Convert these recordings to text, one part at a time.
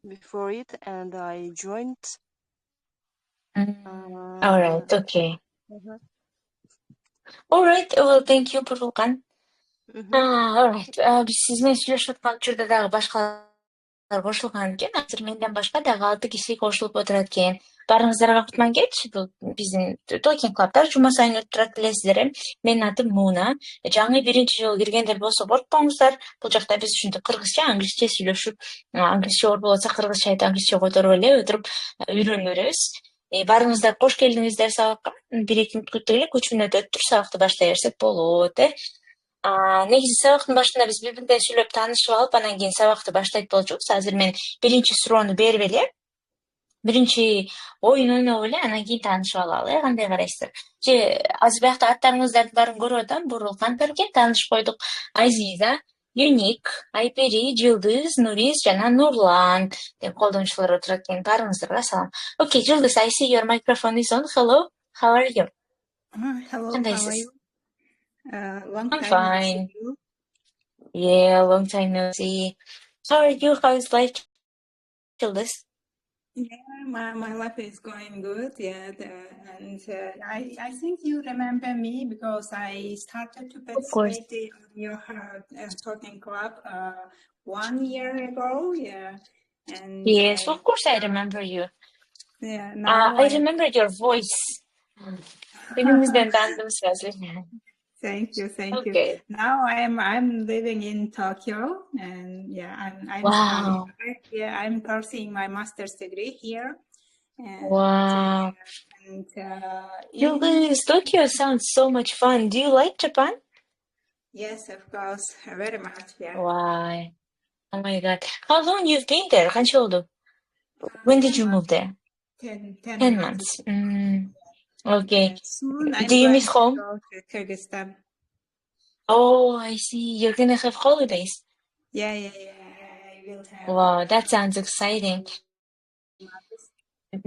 before it, and I joined. All right, okay. Mhm. All right, well, thank you, Burulkan. Mhm. All right, biz siz менен сүйлөшүп аткан учурда дагы башкалар кошулган экен. Азыр менден башка дагы 6 киши кошулуп отурат экен. Баарыңыздарга кутман кетчи. Бул биздин Talking клубтар жума сайын өтүп турат, билесиздер. Менин атым Муна. Жаңы биринчи жолу киргендер болсо коркпоңуздар. Бул жакта биз ушинтип кыргызча, англисче сүйлөшүп, англисче оор болсо кыргызча айтып, англисче которуп эле өтүрүп үйрөнүп беребиз. Баарыңыздар кош келдиңиздер сабакка. 1-2 мүнөт күттүк элек, 3 мүнөт өтүп сабакты баштай берсек болот, Негизи сабактын башында биз бири биринден сүйлөп таанышып алып, анан кийин сабакты баштайт болчубуз. Азыр мен биринчи суроону берип эле, биринчи оюн ойноп эле, анан кийин таанышып алалы, кандай карайсыздар? Же азыр биякта аттарыңыздардын баарын көрүп атам. Бурулкан берген таанышып койдук. Азиза, Юник, Айпери, Жылдыз, Нурис жана Нурлан деп колдонуучулар отурат экен. Баарыңыздарга салам. Okay, Жылдыз, I see your microphone is on. Hello, how are you? Hello, how are Кандайсыз? you? Long I'm time no fine. see you. Yeah, long time no see. How are you? How's life, Childers? Yeah, my life is going good. Yeah, and I think you remember me because I started to Of course. participate in your talking club 1 year ago. Yeah, and Yes, of course I remember you. yeah, now I remembered your voice. Birimizden tanıdım sözü. Thank you. Okay. Now I'm living in Tokyo, and yeah, I'm Wow. studying. Yeah, I'm pursuing my master's degree here. And, Wow. And Yıldız, Tokyo sounds so much fun. Do you like Japan? yes, of course, very much. Yeah. Why? Oh my God. How long you've been there? Kaç oldu? When did you move there? 10 10 months. months. Okay. Soon I'm Do you going miss to home? go to Kyrgyzstan. Oh, I see. You're gonna have holidays. Yeah. I will have. Wow, that sounds exciting.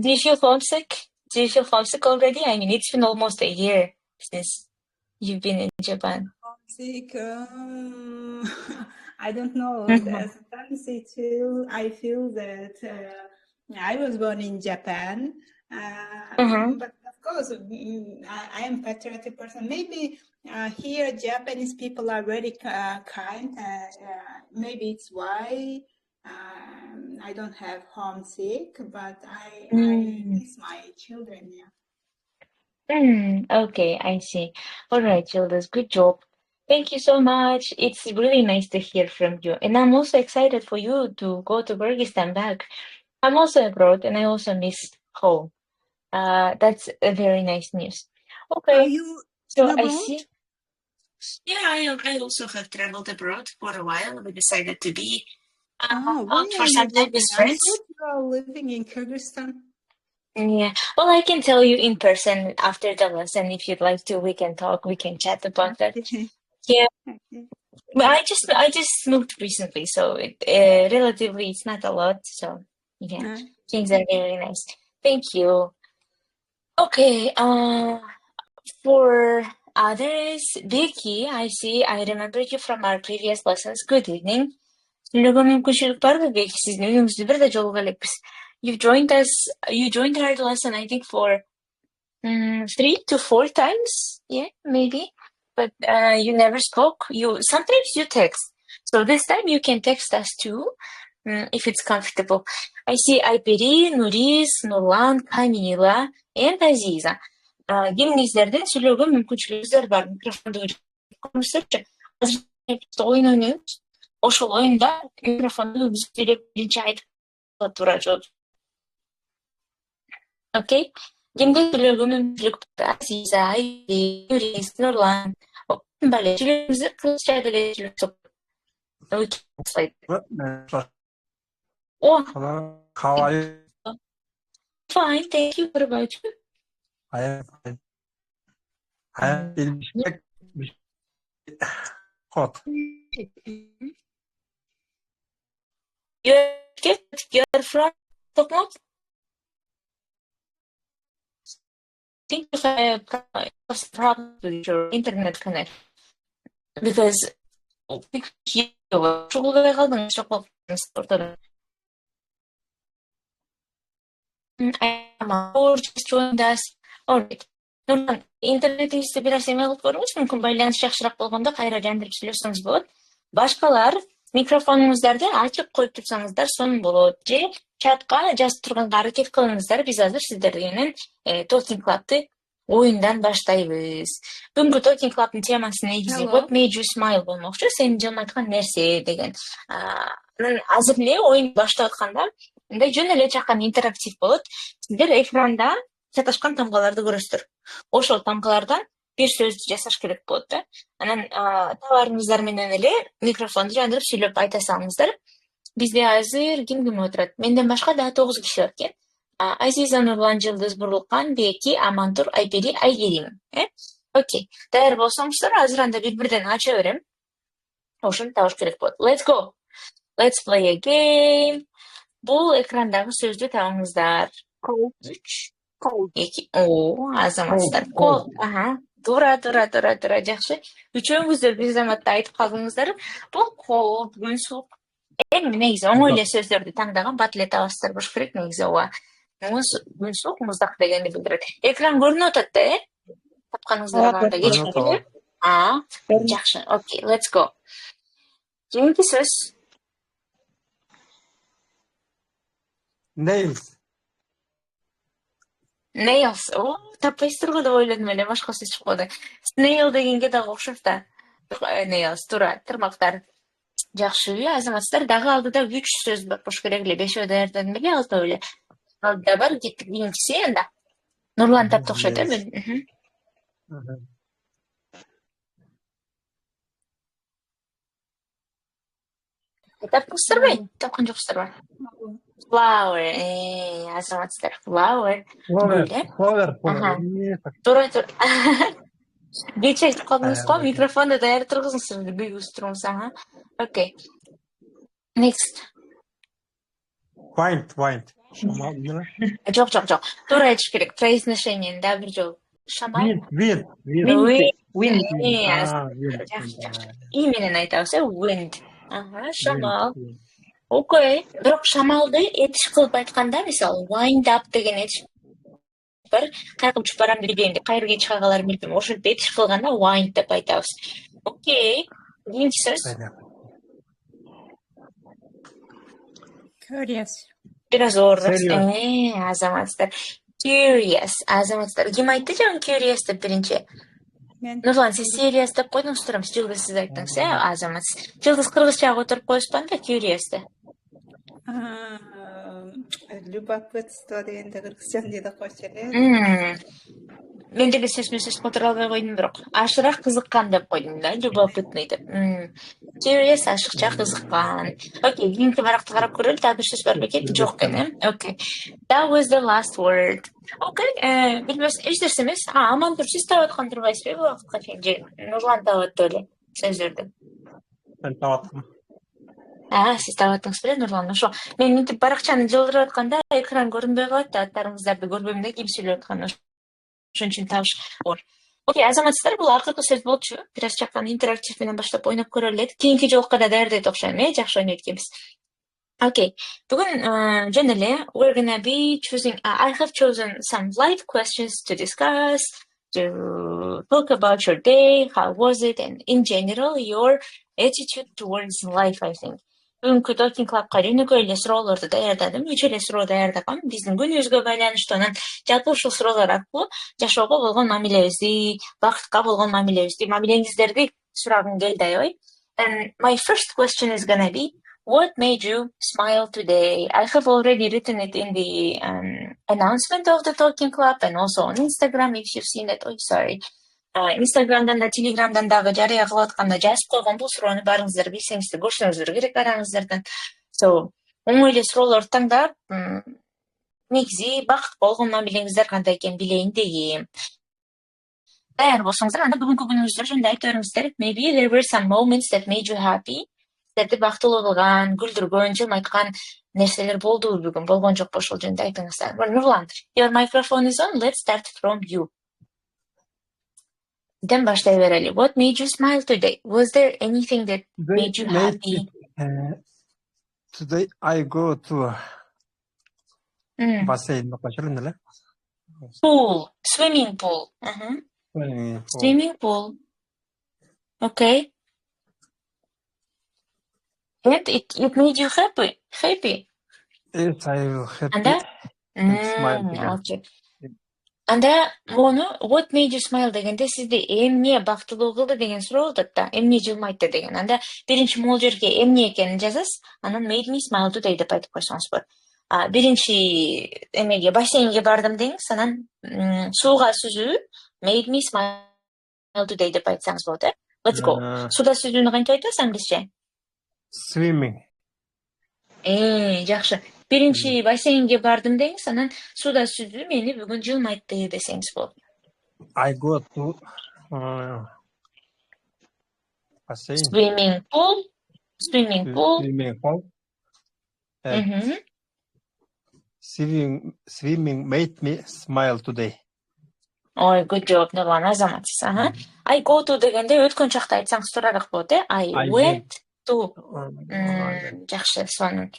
Do you feel homesick? Do you feel homesick already? I mean, it's been almost a year since you've been in Japan. Homesick. I don't know. Mhm. Sometimes I feel that I was born in Japan, Mhm. but of course I am patriotic person. Maybe here Japanese people are very kind. Maybe it's why I don't have homesick, but I Mm. miss my children. Yeah. Okay, I see. All right, Childers, good job. Thank you so much. It's really nice to hear from you. And I'm also excited for you to go to Kyrgyzstan back. I'm also abroad and I also miss home. That's a very nice news. Are Okay, you so I abroad? see. Yeah, I also have traveled abroad for a while. We decided to be Oh, out where for are some you time with living? I friends. thought you are living in Kyrgyzstan. Yeah, well, I can tell you in person after the lesson if you'd like to. We can talk, we can chat about that. Okay. Yeah, Okay. but I just moved recently, so relatively it's not a lot. So yeah, things are very nice. Thank you. Okay, for others, Vicky, I see. I remember you from our previous lessons. Good evening. Сүйлөөгө мүмкүнчүлүк барбы, Vicky? Сиздин үйүңүздү бир да жолугуп элекпиз. You joined our lesson, I think, for 3 to 4 times, yeah, maybe. But you never spoke. Sometimes you text. So this time you can text us too, if it's comfortable. I see Айпери, Нурис, Нурлан, Камила, and Азиза. Кимиңиздердин сүйлөөгө мүмкүнчүлүгүңүздөр бар. Микрофонду көрсөтчү. Азыр оюн ойнойбуз. Ошол оюнда микрофонду үзүп биринчи айтып туура жооп. Окей? Кимде сүйлөөгө мүмкүнчүлүк бар? Азиза, Айпери, Нурис, Нурлан. Бале, сүйлөөңүздү кыргызча деле сүйлөсөк. Oh, How are you? fine, thank you. What about you? I am fine. I am in hot. You're from Tokyo? I think you have a problem with your internet connection. Because or just joined us. Alright. Нурлан, интернетиңизди бир аз эме кылып көрүңүз, мүмкүн байланыш жакшыраак болгондо кайра жандырып сүйлөшсөңүз болот. Башкалар микрофонуңуздарды ачык коюп турсаңыздар сонун болот. Же чатка жазып турганга аракет кылыңыздар. Биз азыр сиздер менен Talking Club'ты оюндан баштайбыз. Бүгүнкү Talking Club'тын темасы негизи What made you smile болмокчу. Сени жылмайткан нерсе деген. Азыр эле оюн баштап атканда мындай жөн эле жаккан интерактив болот. Сиздер экранда чаташкан тамкаларды көрөсүздөр. Ошол тамкалардан бир сөздү жасаш керек болот да. Анан табарыңыздар менен эле микрофонду жандырып сүйлөп айта салыңыздар. Бизде азыр ким отурат? Менден башка дагы 9 киши бар экен. Азиза, Нурлан, Жылдыз, Бурлукан, Беки, Амантур, Айбери, Айгерим. Окей. Даяр болсоңуздар, азыр анда бир-бирден ача берем. Ошону табыш керек болот. Let's go. Let's play a game. Бул экрандагы сөздү табыңыздар. Кол 3, кол 2. Азаматсыздар. Кол. Тура, жакшы. Үчөөңүздөр бир заматта айтып калдыңыздар. Бул кол, бүгүн сук. Эми негизи оңой эле сөздөрдү таңдаган, бат эле табасыздар болуш керек негизи ооба. Бүгүн сук, муздак дегенди билдирет. Экран көрүнүп атат да, Тапканыңыздарга кеч келе. Жакшы. Окей, let's go. Кийинки сөз. Nails. Nails. Таппайсыздар го деп ойлодум эле, башка сөз чыкпады. Snail дегенге дагы окшош да. Nails, тура, тырмактар. Жакшы, азаматсыздар, дагы алдыда 3 сөз бар болуш керек эле, 5 даярдадым эле, 6 эле. Алдыда бар, кеттик биринчиси анда. Нурлан тапты окшойт, Таптыңыздарбы? Тапкан жоксуздарбы? Flower, азаматсыздар, flower. Тура. Кеч айтып калдыңыз го, микрофонду даяр тургузуңуздар, бүйгүз туруңуз, Окей. Next. Wind. Жок. Тура айтыш керек. Произношениени да бир жолу. Шамал. Wind. И менен айтабыз, wind. Шамал. Окей. Бирок шамалды этиш кылып айтканда, мисалы, wind up деген этиш бар. Кайркып учуп барам билбейм деп, кайерге чыга каларын билбейм. Ошентип этиш кылганда wind деп айтабыз. Окей. Кийинки сөз. Curious. Biraz оор. Азаматсыздар. Curious. Азаматсыздар. Ким айтты жан curious деп биринчи? Нурлан, сиз serious деп койдуңуздар, Жылдыз сиз айттыңыз, азаматсыз. Жылдыз кыргызчага отуруп коюшпу анда curious-ты? Любопытство дегенде кыргызчаны деди койчу эле. Мен деле сөз которо албай койдум, бирок ашыраак кызыккан деп койдум да, любопытный деп. Curious, ашыкча кызыккан. Окей, кийинки баракты карап көрөлү, дагы бир сөз бар бекен? Жок экен, Окей. That was the last word. Окей, билбес, эч нерсе эмес. Амантур, сиз таап аткан турбайсызбы бул убакытка чейин? Же Нурлан таап атты эле сөздөрдү? Мен таптым. Сиз таап аттыңыз беле, Нурлан? Ошо мен мынтип баракчаны жылдырып атканда экран көрүнбөй калат да, аттарыңыздарды көрбөйм да, ким сүйлөп атканын. Ошон үчүн табыш оор. Окей, азаматсыздар, бул акыркы сөз болчу. Бир аз жаккан интерактив менен баштап ойноп көрөлү элек. Кийинки жолкуга да даярдайт окшойм, жакшы ойнойт экенбиз. Окей. Бүгүн жөн эле we're gonna be choosing I have chosen some light questions to discuss, to talk about your day, how was it, and in general your attitude towards life, I think. Бүгүнкү Talking Club'ка жөнөкөй эле суроолорду даярдадым. 3 эле суроо даярдагам. Биздин күнүбүзгө байланыштуу, анан жалпы ушул суроолор аркылуу жашоого болгон мамилебизди, бакытка болгон мамилебизди, мамилеңиздерди сурагым келди аябай. And my first question is gonna be, what made you smile today? I have already written it in the announcement of the Talking Club and also on Instagram, if you've seen it. Sorry. Instagram'dan da, Telegram'dan дагы жарыя кылып атканда жазып койгон бул суроону барыңыздар билсеңиздер, көрсөңүздөр керек араңыздардан. So, оңой эле суроолорду таңдап, негизи бакыт болгон мамилеңиздер кандай экенин билейин дегем. Даяр болсоңуздар, анда бүгүнкү күнүңүздү жөнүндө айтып бериңиздер. Maybe there were some moments that made you happy. Сиздерди бактылуу кылган, күлдүргөн, жылмайткан нерселер болдубу бүгүн? Болгон жокпу, ошол жөнүндө айтыңыздар. Нурлан, your microphone is on. Let's start from you. Then баштай берели. What made you smile today? Was there anything that made you happy? Today I go to бассейн бакчалын эле. Pool, swimming pool. Swimming pool. Okay. And it made you happy. Happy. Yes, I will happy Анда? and smile again. Okay. Анда мону what made you smile дегенде сизди эмне бактылуу кылды деген суроо болот да. Эмне жылмайтты деген. Анда биринчи могул жерге эмне экенин жазасыз, анан made me smile today деп айтып койсоңуз болот. Биринчи эмеге бассейнге бардым деңиз, анан сууга сүзүү made me smile today деп айтсаңыз болот, э? Let's go. Суда сүзүүнү кантип айтасыз англисче? Swimming. Жакшы. Биринчи бассейнге бардым деңиз, анан суда сүзүү мени бүгүн жылмайтты десеңиз болот. I go to бассейн. Swimming pool. Swimming pool. Swimming made me smile today. Ой, good job, Нурлан, азаматсыз. I go to дегенде өткөн чакта айтсаңыз тууралык болот, э? I went to. Жакшы, сонун.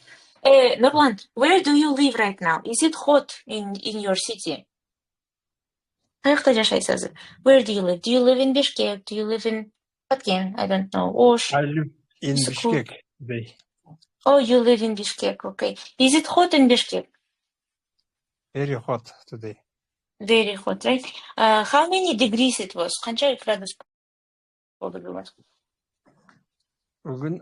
Нурлан, where do you live right now? Is it hot in your city? Каякта жашайсыз? Where do you live? Do you live in Bishkek? Do you live in Patken? I don't know. Osh. I live in Bishkek today. Oh, you live in Bishkek, okay. Is it hot in Bishkek? Very hot today. Very hot, right? How many degrees it was? Канча градус болду бүгүн? Бүгүн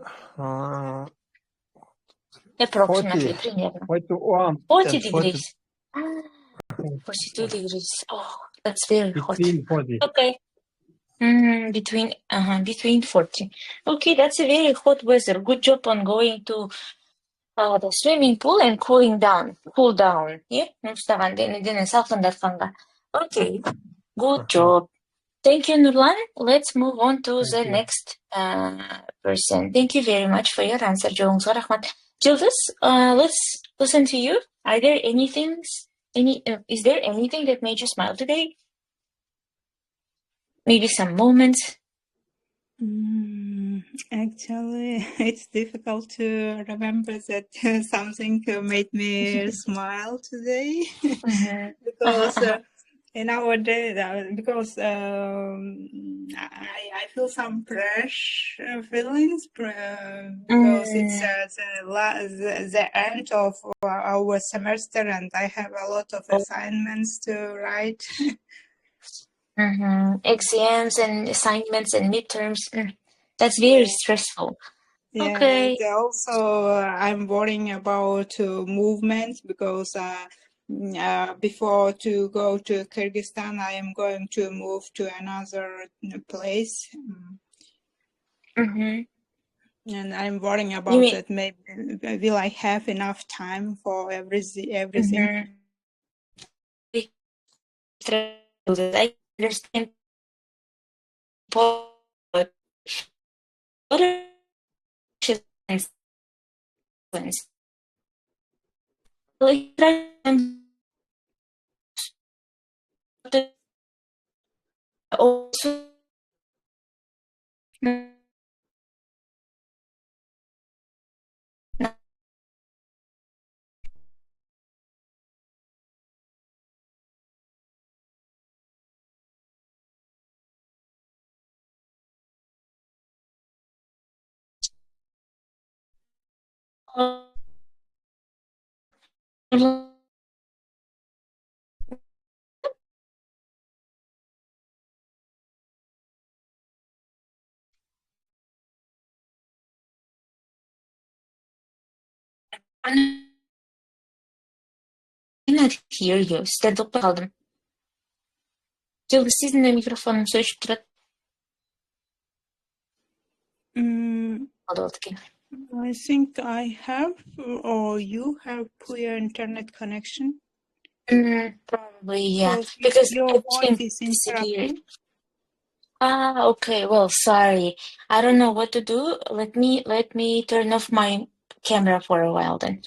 Approximately, примерно. 40 degrees. 42 degrees. Oh, that's very hot. Between 40. Okay. Between 40. Okay, that's a very hot weather. Good job on going to the swimming pool and cool down. Yeah? Okay, good job. Thank you, Nurlan. Let's move on to the next person. Thank you very much for your answer, Joongsa Rahmat. Jildis, let's listen to you. Is there anything that made you smile today? Maybe some moments? Actually, it's difficult to remember that something made me smile today because in our day, because I feel some fresh feelings because it's the end of our semester and I have a lot of assignments to write. Exams and assignments and midterms. That's very stressful. Yeah, Okay. Also, I'm worrying about movements because before to go to Kyrgyzstan, I am going to move to another place. And I'm worrying about that. Maybe will I have enough time for everything? I understand. Also, I cannot hear you. Стердик калдым. Жылды сиздин да микрофонуңуз өчүп турат. I think I have, or you have poor internet connection. Probably, yeah. Because your voice is interrupting. Okay. Well, sorry. I don't know what to do. Let me turn off my camera for a while then.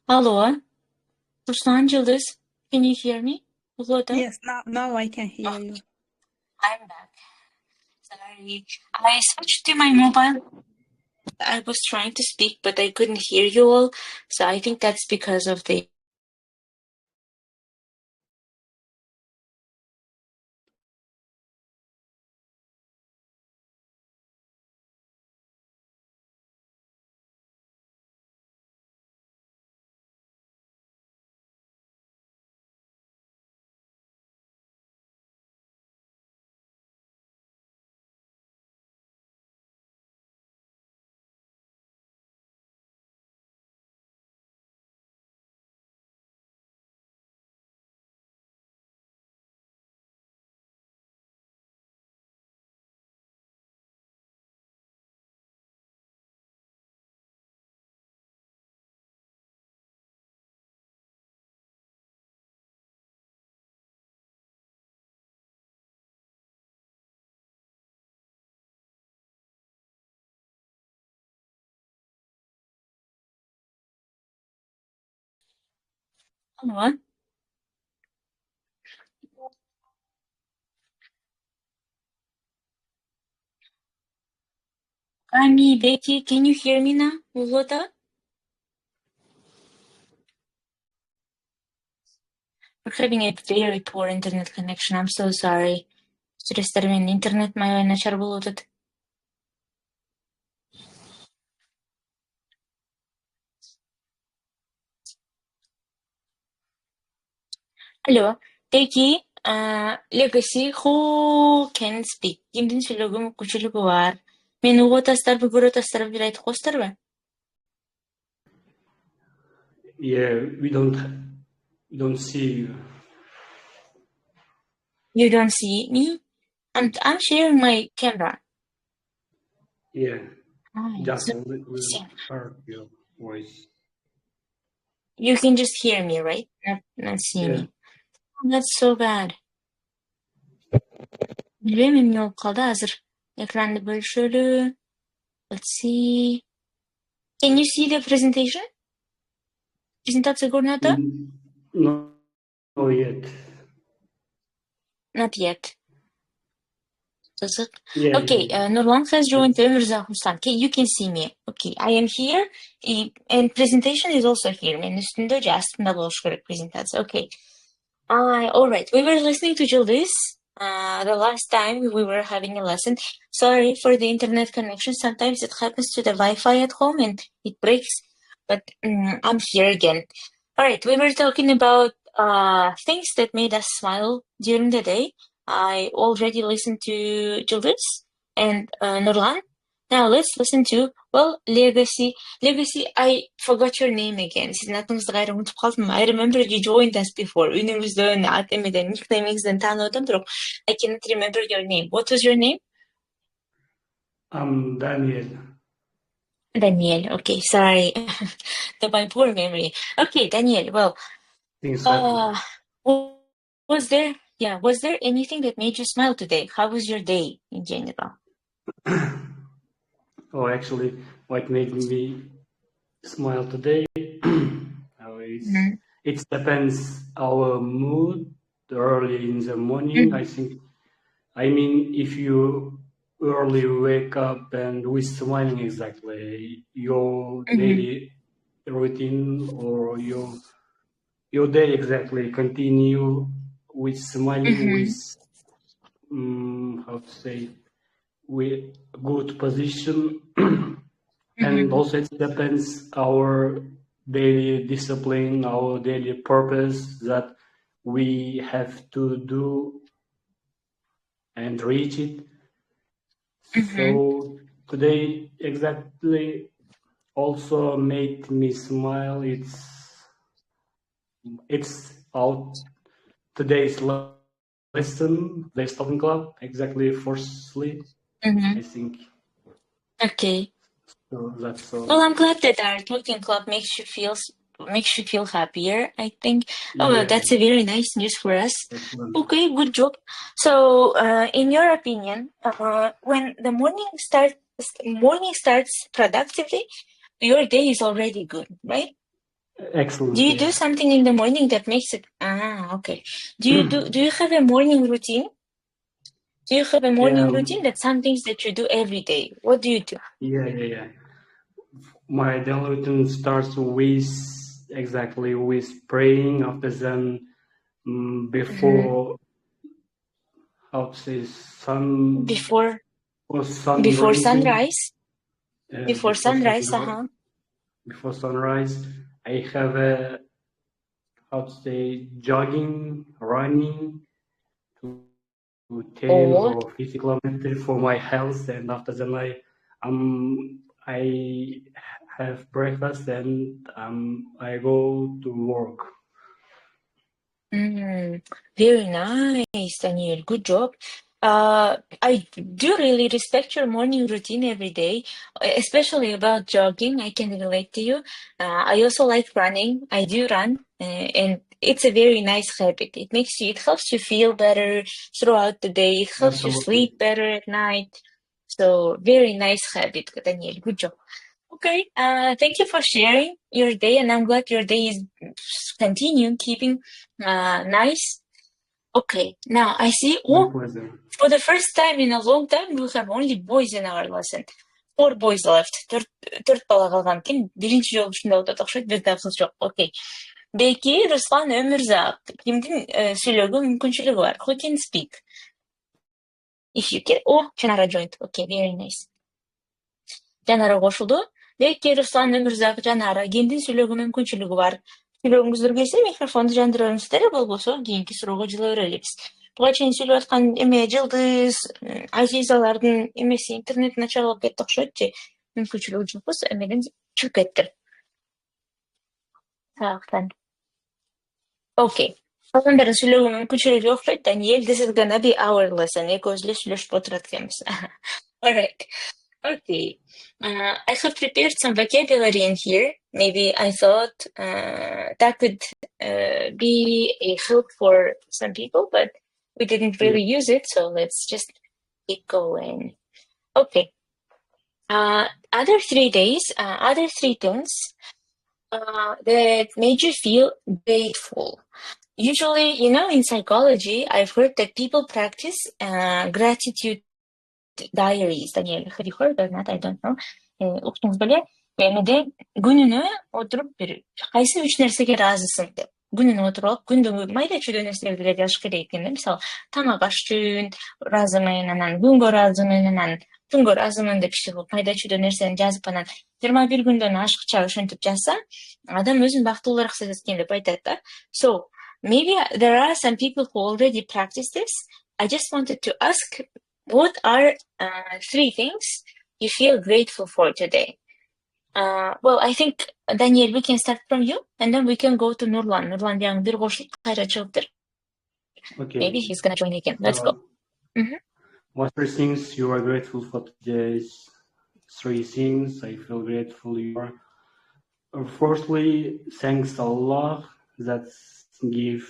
Алло, Ruslan Yıldız, can you hear me? Ulota? Yes, now I can hear you. I'm back. Sorry, I switched to my mobile. I was trying to speak, but I couldn't hear you all, so I think that's because of the... Hello? Ami, Becky, can you hear me now? Ulota? We're having a very poor internet connection. I'm so sorry. Сүрестермен интернет май начар болуп атат. Алло, Becky, Legacy, who can speak? Кимдин сүйлөгө мүмкүнчүлүгү бар? Мен угуп атасыздарбы, көрүп атасыздарбы бир айтып коесуздарбы? Yeah, we don't see you. You don't see me? I'm sharing my camera. Yeah, just So a little heard your voice. you can just hear me, right? Not see Yeah. me. That's so bad. Билбейм эмне болуп калды азыр. Экранды бөлүшөлү. Let's see. Can you see the presentation? Презентация көрүнүп атат? No yet. Not yet. Кызык. Yeah. Okay, Nurlan has joined Өмүрзак Мустан. You can see me. Okay, I am here. And presentation is also here. Мен үстүндө же астында болуш керек презентация. Okay. All right. We were listening to Julius the last time we were having a lesson. Sorry for the internet connection. Sometimes it happens to the Wi-Fi at home and it breaks. But I'm here again. All right. We were talking about things that made us smile during the day. I already listened to Julius and Nurlan. Now let's listen to, well, Legacy. Legacy, I forgot your name again. Сиздин атыңызды кайра унутуп калдым. I remember you joined us before. Үнүңүздөн, ат эмеден, никнеймиңизден таанып бирок I cannot remember your name. What was your name? I'm Daniel. Daniel. Okay, sorry. My poor memory. Okay, Daniel. Well, Things happen. was there anything that made you smile today? How was your day in general? Oh, actually, what made me smile today? It depends our mood early in the morning. I mean, if you early wake up and with smiling, exactly your daily routine or your day exactly continue with smiling, with how to say, with good position. And also it depends our daily discipline, our daily purpose that we have to do and reach it. So today exactly also made me smile. It's out today's lesson, the Talking Club, exactly firstly, I think. Okay. So that's all. Well, I'm glad that our Talking Club makes you feel happier, I think. Yeah. That's a very nice news for us. Okay, good job. So, in your opinion, when the morning starts productively, your day is already good, right? Excellent. Do you do something in the morning that makes it? Okay. Do you have a morning routine? Do you have a morning routine? That's some things that you do every day. What do you do? Yeah. My daily routine starts with praying. After then, before how to say Before sunrise. Before sunrise, Before sunrise, I have a jogging, running to 10 or 50 kilometers for my health, and after that I have breakfast and I go to work. Very nice, Daniel. Good job. I do really respect your morning routine every day, especially about jogging. I can relate to you. I also like running. I do run, and it's a very nice habit. It helps you feel better throughout the day. It helps you sleep better at night. So very nice habit, Daniel. Good job. Okay. Thank you for sharing your day, and I'm glad your day is keeping nice. Okay, now I see. For the first time in a long time, we have only boys in our lesson. 4 boys left. 4 бала қалған екен. Бірінші жолы ушундай болуп атат окшойт. Бизде акысыз жок. Окей. Беки, Руслан, Өмүрзак. Кимдин сүйлөөгө мүмкүнчүлүгү бар? Who can speak? If you can. Жанара joined. Okay, very nice. Жанара кошулду. Беки, Руслан, Өмүрзак, Жанара. Кимдин сүйлөөгө мүмкүнчүлүгү бар? Сүйлөгүңүздөр келсе, микрофонду жандырыңыздар, болбосо кийинки суроого жыла берелибиз. Буга чейин сүйлөп аткан Жылдыз, Азизалардын эмеси интернетин ачып алып кетти окшойт же. Мүмкүнчүлүгү жокпуз, эмеден чыгып кетти. Сактан. Окей. Калгандардын сүйлөөгө мүмкүнчүлүгү жок окшойт. Daniel, this is gonna be our lesson. Экөөбүз эле сүйлөшүп отурат экенбиз. All right. Okay. I have prepared some vocabulary in here. Maybe I thought that could be a help for some people, but we didn't really use it, so let's just keep going. Okay. Other 3 things that made you feel grateful. Usually, in psychology, I've heard that people practice gratitude diaries. Daniel, have you heard or not? I don't know. Уктуңуз беле, эмеде күнүнө отуруп кайсы 3 нерсеге ыраазысың деп. Күнүнө отуруп алып, күндөгү майда чүйдө нерселерди жазыш керек экен. Мисалы, тамак аш үчүн ыраазымын, анан күнгө ыраазымын, анан түнгө ыраазымын деп чыгып майда чүйдө нерсени жазып, анан 21 күндөн ашыкча ошентип жазса, адам өзүн бактылуураак сезет экен деп айтат да. So, maybe there are some people who already practice this. I just wanted to ask, what are 3 things you feel grateful for today? Well, I think, Daniel, we can start from you, and then we can go to Nurlan. Nurlan yang bir кошулуп кайра чыгыптыр. Okay. Maybe he's gonna join again. Let's go. What 3 things you are grateful for today? 3 things I feel grateful you are. Firstly, thanks Allah that give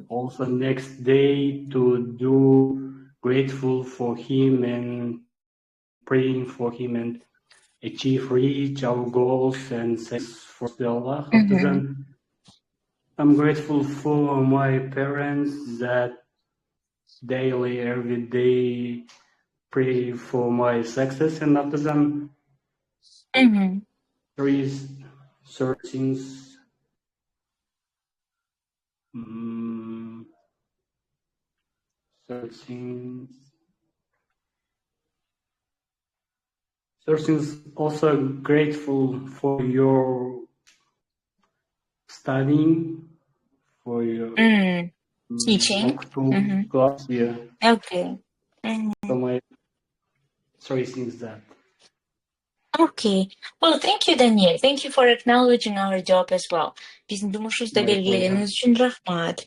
also next day to do grateful for him and praying for him and reach our goals, and thanks for Allah. After that, I'm grateful for my parents that daily, every day pray for my success, and after that, 3 things. Things also grateful for your studying, for your teaching class. Yeah. Okay. So my 3 things that. Okay. Well, thank you, Daniel. Thank you for acknowledging our job as well. Биздин жумушубузду белгилегениңиз үчүн рахмат.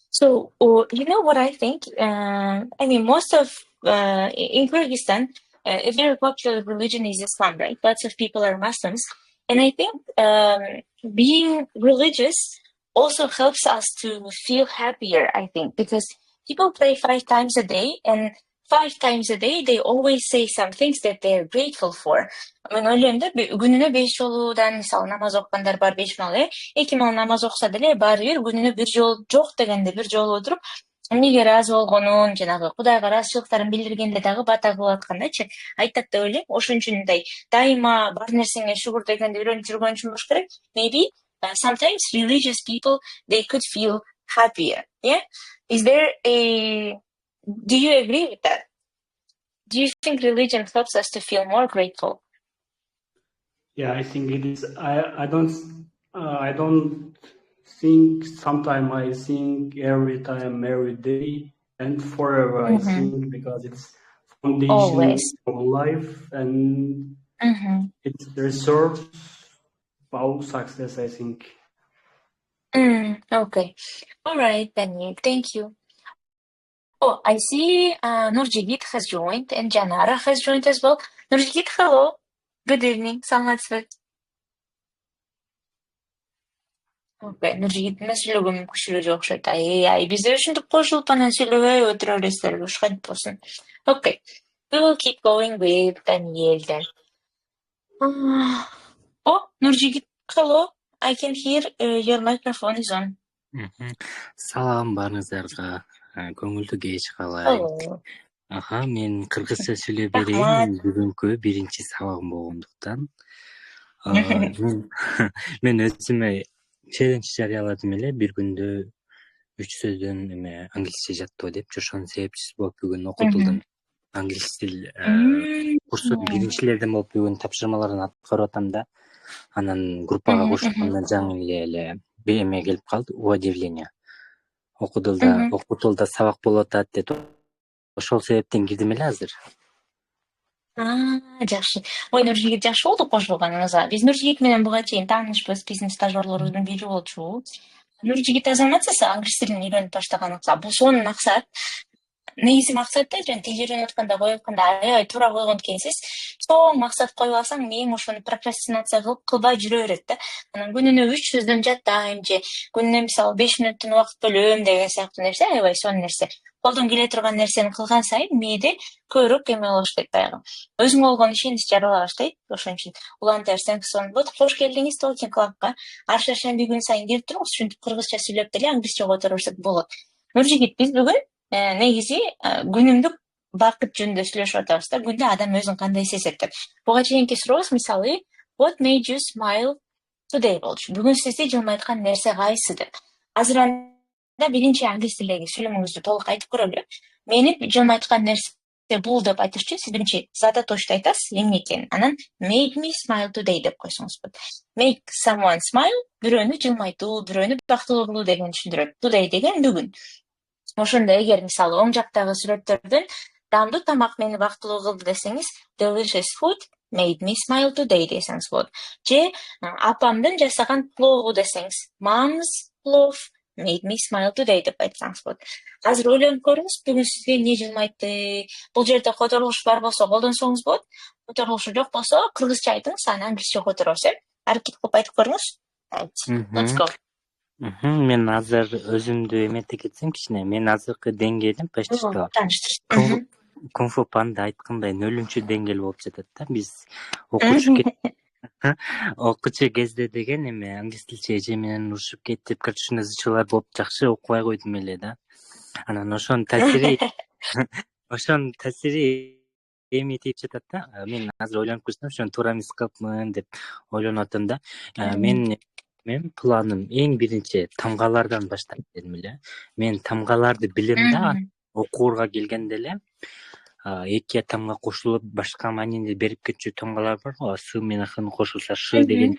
So, you know what I think? I mean, most of in Kyrgyzstan, a very popular religion is Islam, right? Lots of people are Muslims, and I think being religious also helps us to feel happier. I think because people pray 5 times a day, and 5 times a day, they always say some things that they're grateful for. Мен ойлойм да, күнүнө 5 жолудан мисалы намаз окугандар бар, 5 мал, 2 мал намаз окуса деле баары бир күнүнө бир жолу жок дегенде бир жолу отуруп, эмнеге ыраазы болгонун, жанагы Кудайга ыраазычылыктарын билдиргенде дагы бата кылып аткандачы. Айтат деп ойлойм. Ошон үчүн мындай дайыма бар нерсеңе шүгүр дегенди үйрөнүп жүргөн үчүн болуш керек. Maybe sometimes religious people they could feel happier. Yeah? Is there a Do you agree with that? Do you think religion helps us to feel more grateful? Yeah, I think it is. I don't think. Sometimes I think every time, every day, and forever. I think because it's foundation Always. of life, and it reserves our success, I think. Okay. All right, Daniel. Thank you. Oh, I see Nurjigit has joined and Janara has joined as well. Nurjigit, hello. Good evening. Саламатсызбы? Okay, Nurjigit сөйлөгөн мүмкүнчүлүгү жок окшойт. Биз ушинтип кошулуп анан сүйлөбөй отура бересиздерби? Ушкантип болсун. Okay. We will keep going with Daniel then. Oh, Nurjigit, hello. I can hear your microphone is on. Салам баарыңыздарга. Көңүлдүү кеч калайм. Мен кыргызча сүйлөп берейин. Бүгүнкү биринчи сабагым болгондуктан. Мен өзүмө челлендж жарыяладым эле, бир күндө 3 сөздөн англисче жаттоо деп. Ошонун себепчиси болуп бүгүн Okutool'дун англис тил курсунун биринчилерден болуп бүгүн тапшырмаларын аткарып атам да. Анан группага кошулгандан жаңы эле эме келип калды, объявление. Okutool'da сабак болуп атат деп. Ошол себептен кирдим эле азыр. Жакшы. Ой, Нуржигит, жакшы болду кошулганыңызга. Биз Нуржигит менен буга чейин таанышпыз, биздин стажёрлорубуздун бири болчу. Нуржигит азаматсыз, англис тилин үйрөнүп баштаганыңызга. Бул сонун максат. Негизи максат да жана тил үйрөнүп атканда коюп атканда аябай туура койгон экенсиз. Чоң максат коюп алсаң, мээң ошону прокрастинация кылбай жүрө берет да. Анан күнүнө 3 сөздөн жаттайм же күнүнө мисалы 5 мүнөттөн убакыт бөлөм деген сыяктуу нерсе, аябай сонун нерсе. Колдон келе турган нерсени кылган сайын мээде көбүрөөк эме болуш дейт баягы. Өзүңө болгон ишенич жарала баштайт. Ошон үчүн улантер сенксон. Кош келдиңиз Talking Club'га. Ар шаршемби күн сайын келип туруңуз, ушинтип кыргызча сүйлөп деле англисче которушсак болот. Нуржигит, биз бүгүн негизи күнүмдүк бакыт жөнүндө сүйлөшүп атабыз да. Күндө адам өзүн кандай сезет. Буга чейинки сурообуз мисалы What made you smile today болчу. Бүгүн сизди жылмайткан нерсе кайсы деп. Азыр биринчи англис тилдеги сүйлөмүңүздү толук айтып көрөлү. Мени жылмайткан нерсе бул деп айтыш үчүн сиз биринчи зататочто айтасыз, эмне экен. Анан made me smile today деп койсоңуз болот. Make someone smile, бирөөнү жылмайтуу, бирөөнү бактылуу кылуу деген түшүндүрөт. Today деген бүгүн. Ошондо эгер мисалы оң жактагы сүрөттөрдөн даамдуу тамак мени бактылуу кылды десеңиз, delicious food made me smile today десеңиз болот. Же апамдын жасаган плову десеңиз, mom's plov made me smile today деп айтсаңыз болот. Азыр ойлонуп көрүңүз, бүгүн сизге эмне жылмайтты? Бул жерде которулуш бар болсо колдонсоңуз болот. Которулушу жок болсо кыргызча айтыңыз, анан англисче которобуз, аракет кылып айтып көрүңүз. Let's go. Мен азыр өзүмдү эметте кетсем кичине. Мен азыркы деңгээлим почти что кунг-фу панда айткандай нөлүнчү деңгээл болуп жатат да. Биз окуучу кезде деген эме англис тилчи эже менен урушуп кетип, катышуу ызычуулар болуп жакшы окубай койдум эле да. Анан ошонун таасири эми тийип жатат да. Мен азыр ойлонуп көрсөм, ошону туура эмес кылыпмын деп ойлонуп атам да. Мен планым эң биринчи тамгалардан баштайт дедим эле. Мен тамгаларды билем да, окуурга келгенде эле 2 тамга кошулуп башка маанини берип кетчү тамгалар бар го, с менен х кошулса ш деген.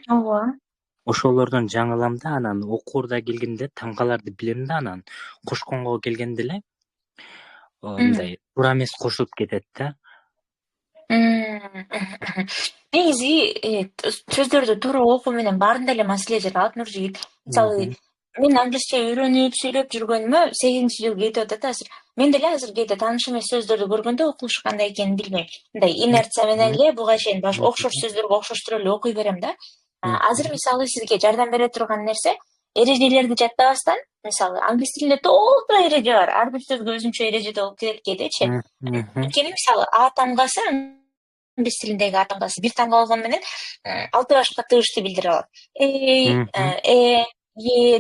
Ошолордон жаңылам да, анан окуурда келгенде тамгаларды билем да, анан кошконго келгенде эле мындай туура эмес кошулуп кетет да. Негизи сөздөрдү туура окуу менен баарында эле маселе жатат, Нуржигит. Мисалы, мен англисче үйрөнүп, сүйлөп жүргөнүмө 8-жыл кетип атат азыр. Мен деле азыр кээде тааныш эмес сөздөрдү көргөндө окулуш кандай экенин билбейм. Мындай инерция менен эле буга чейин окшош сөздөргө окшоштура эле окуй берем да. Азыр мисалы сизге жардам бере турган нерсе, эрежелерди жаттабастан, мисалы англис тилинде толтура эреже бар. Ар бир сөзгө өзүнчө эрежеде болуп келечи. Анткени мисалы а тамгасы англис тилиндеги а тамгасы бир тамга болгону менен 6 башка тыгышты билдире алат.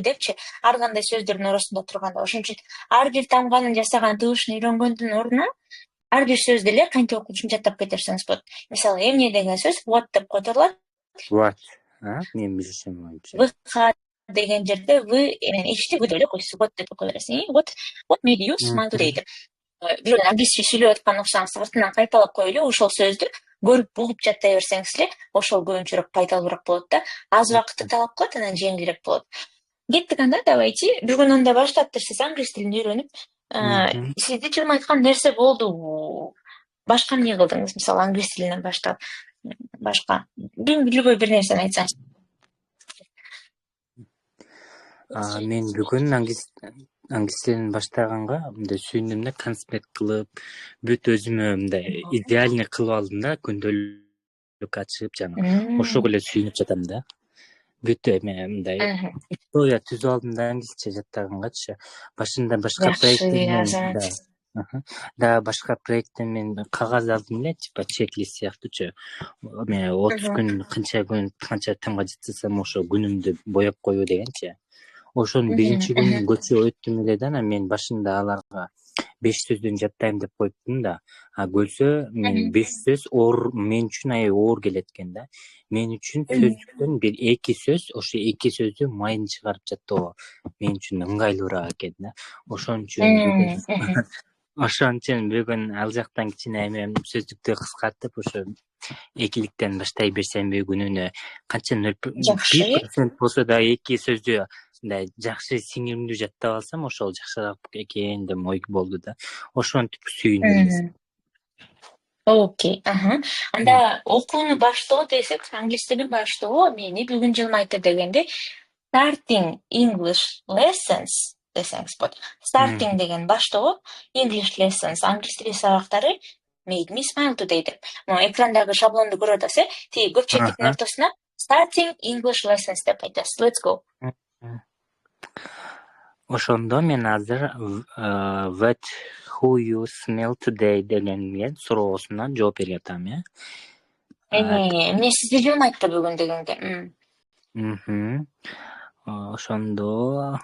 Депчи ар кандай сөздөрдүн арасында турганда. Ошон үчүн ар бир тамганын жасаган тыгышын үйрөнгөндүн ордуна ар бир сөздү эле кантип окулушун жаттап кетирсеңиз болот. Мисалы, эмне деген сөз what деп которулат. What? Мен билишим боюнча. ВХ деген жерде в менен эчти в деп эле койсуз. What деп окуй бересиң. What made you smile today деп. Бирөө англисче сүйлөп аткан оксаңыз артынан кайталап коелу, ошол сөздү көрүп угуп жаттай берсеңиз эле, ошол көбүнчөрөөк пайдалуураак болот да. Аз убакытты талап кылат, анан жеңилирээк болот. Кеттик анда, давайте. Бүгүн баштаптыр сиз англис тилин үйрөнүп, сизди жылмайткан нерсе болду. Башка эмне кылдыңыз? Мисалы, англис тилинен баштап, башка любой бир нерсени айтсаңыз. Мен бүгүн англис тилин баштаганга мындай сүйүндүм да, конспект кылып, бүт өзүмө мындай идеальный кылып алдым да, күндөлүк ачып жана. Ошого эле сүйүнүп жатам да. Бүт мындай история түзүп алдым да, англисче жаттагангачы. Башында башка проекттермен да башка проекттермен кагаз алдым эле, типа чек-лист сыяктуучу. Мен 30 күн канча тамга жасасам ошо күнүмдү боеп коюу дегенчи. Ошонун биринчи күнүн көчүп өттүм эле да, анан мен башында аларга 5 сөздөн жаттайм деп коюптум да. Көрсө мен 5 сөз мен үчүн аябай оор келет экен да. Мен үчүн сөздүктөн бир 2 сөз, ошо 2 сөздү майын чыгарып жаттоо мен үчүн ыңгайлуураак экен да. Ошон үчүн бүгүн ал жактан кичине сөздүктү кыскартып, ошо 2ликтен баштай берсемби күнүнө канча 1% болсо да 2 сөздү мындай жакшы сиңиримдүү жаттап алсам, ошол жакшыраак экен деп ой болду да. Ошентип сүйүндүм. Окей, Анда окууну баштоо десек, англис тилин баштоо мени бүгүн жылмайтты дегенде starting English lessons десеңиз болот. Starting деген баштоо, English lessons, англис тили сабактары made me smile today деп. Экрандагы шаблонду көрүп атасыз, тиги көп чекиттин ортосуна starting English lessons деп айтасыз. Let's go. Ошондо мен азыр what who you smell today дегенге суроосуна жооп берип атам, Эмне сизди жылмайтты бүгүн дегенге. Ошондо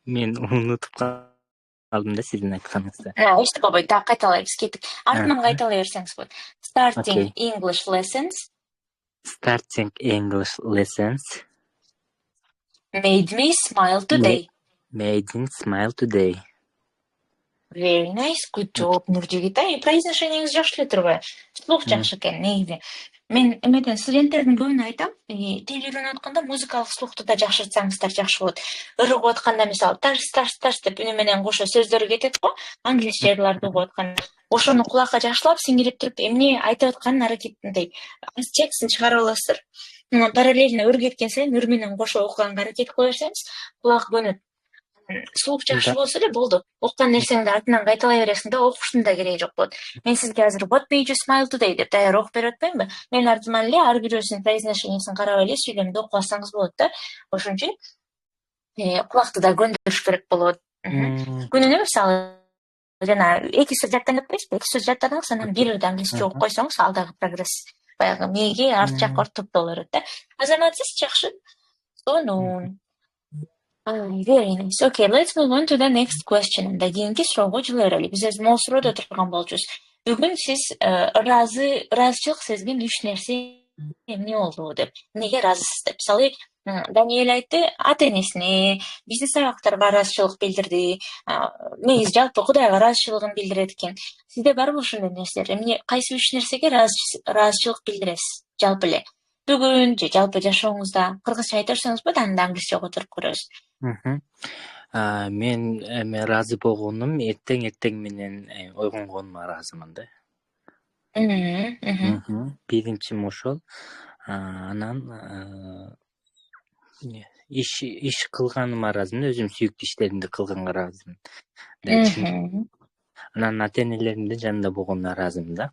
мен унутуп калдым да сиздин айтканыңызды. Эч болбойт, да кайталайбыз, кеттик. Артынан кайталай берсеңиз болот. Starting English lessons. Starting English lessons. Made me smile today. Made me smile today. Very nice, good job, Нуржигит. Произношениеңиз жакшы эле турбайбы? Слух жакшы экен, негизи. Мен эмеден студенттердин көбүнө айтам, тил үйрөнүп атканда музыкалык слухту да жакшыртсаңыздар жакшы болот. Ырыгып атканда мисалы тарс деп үнү менен кошо сөздөр кетет го, англис жерларды угуп атканда. Ошону кулакка жакшылап сиңирип туруп, эмне айтып атканын аракетинде аз чексин чыгарып аласыздар. Параллельно ыр кеткен сайын ыр менен кошо окуганга аракет кыла берсеңиз, кулак көнөт. Слух жакшы болсо эле болду. Окуган нерсеңди артынан кайталай бересиң да, окуштун да кереги жок болот. Мен сизге азыр what made you smile today деп даяр окуп берип атпаймынбы? Мен артынан эле ар бирөөсүнүн произношениясын карап эле сүйлөмдү окуп алсаңыз болот да. Ошон үчүн кулакты да көндүрүш керек болот. Күнүнө мисалы жана 2 сөз жаттан кетпейсизби? 2 сөз жаттадыңыз, анан бир англисче окуп койсоңуз, алдагы прогресс баягы мээге арт жакка топтоло берет да. Азаматсыз жакшы. Сонун. Very nice. Okay, let's move on to the next question. Да кийинки суроого жылы берели. Биз могу суроодо турган болчубуз. Бүгүн сиз ыраазычылык сезген 3 нерсе эмне болду деп. Эмнеге ыраазысыз деп. Мисалы, Даниэль айтты, ата-энесине, бизнес сабактарга ыраазычылык билдирди. Негизи жалпы Кудайга ыраазычылыгын билдирет экен. Сизде барбы ушундай нерселер? Эмне кайсы 3 нерсеге ыраазычылык билдиресиз? Жалпы эле. Бүгүн же жалпы жашооңузда кыргызча айта берсеңиз болот, анда англисче которуп көрөбүз. Мен ыраазы болгонум эртең менен ойгонгонума ыраазымын да. Биринчим ошол. Анан иш кылганыма ыраазымын, өзүм сүйүктүү иштеримди кылганга ыраазымын. Анан ата-энелеримдин жанында болгонуна ыраазымын да.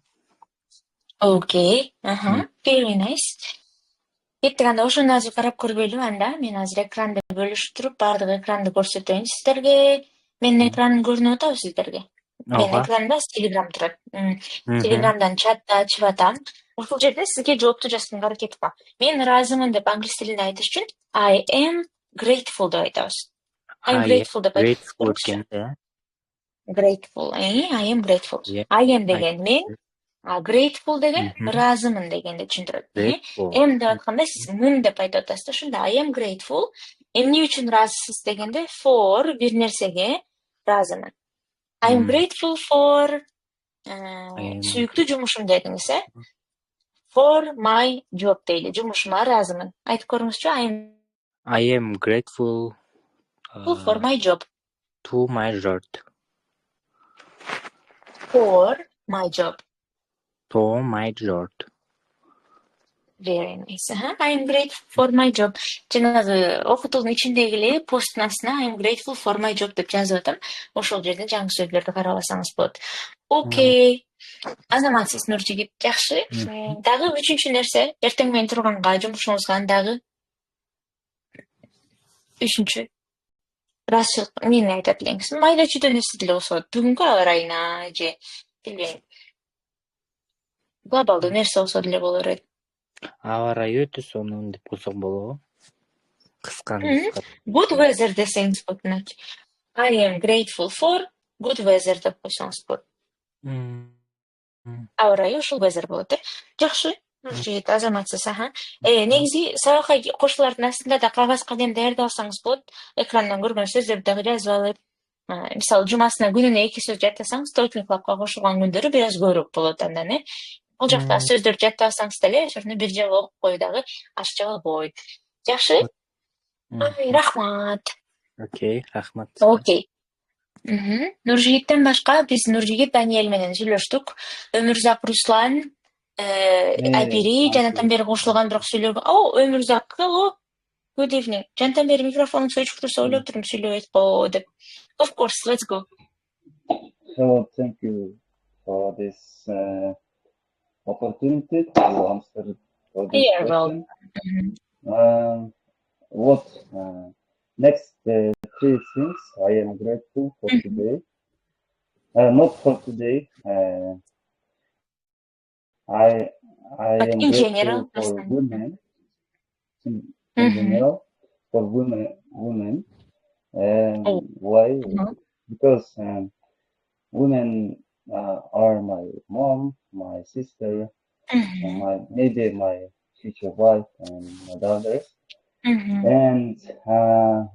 Окей. Very nice. кеттик, анда ошону азыр карап көрбөйлүбү анда. Мен азыр экранды бөлүшүп туруп, баардык экранды көрсөтөйүн сиздерге. Менин экраным көрүнүп атабы сиздерге? Менин экранымда Telegram турат. Telegramдан чатты ачып атам. Ушул жерде сизге жоопту жазганга аракет кылам. Мен ыраазымын деп англис тилинде айтыш үчүн I am grateful деп айтабыз. I'm grateful деп Grateful экен, Grateful. I am grateful. I am деген мен, grateful деген ыраазымын дегенди түшүндүрөт. Am деп атканда сиз мын деп айтып атасыз да, ошондо I am grateful. Эмне үчүн ыраазысыз дегенде for бир нерсеге ыраазымын. I am grateful for сүйүктүү жумушум дедиңиз, For my job дейли, жумушума ыраазымын. Айтып көрүңүзчү. I am grateful For my job. to my job. For my job. To my job. Very nice. I am grateful for my job. Жанагы окутуунун ичиндеги эле посттун астына I am grateful for my job деп жазып атам. Ошол жерден жаңы сөздөрдү карабасаңыз болот. Окей. Азаматсыз Нуржигит, жакшы. Дагы үчүнчү нерсе, эртең менен турганга, жумушуңузга дагы үчүнчү ырашык эмнени айтат элеңиз? Майда чүйдө нерсе деле болсо, бүгүнкү аба ырайына же билбейм. Глобалдуу нерсе болсо деле болор эди. Аба ырайы өтө сонун деп койсоң болобу? Кысканды. Good weather десеңиз болот. I am grateful for good weather деп койсоңуз болот. Аба ырайы ушул weather болот. Жакшы. Нуржигит, азаматсыз, негизи сабакка кошулардын астында да кагаз калем даярдап алсаңыз болот. Экрандан көргөн сөздөрдү дагы жазып алып, мисалы жумасына күнүнө 2 сөз жаттасаңыз, Talking Club'га кошулган күндөрү бир аз көбүрөөк болот андан, Бул жакта сөздөрдү жаттап алсаңыз деле, ошону бир жаба окуп коюу дагы аччап албойт. Жакшы? Рахмат. Окей, рахмат. Окей. Нуржигиттен башка биз Нуржигит Даниэль менен сүйлөштүк. Өмүрзак Руслан, Айпири жанатан бери кошулган, бирок сүйлөбөй. Өмүрзак, hello. Good evening. Жанатан бери микрофонун өчүк турса ойлоп турдум сүйлөбөйт го деп. Of course, let's go. Hello, thank you for this opportunity to answer for this question. What next 3 things I am grateful for today. Not for today. I am in grateful general, for women. In general, for women. Why? Because women are my mom, my sister, maybe my future wife and my daughters. And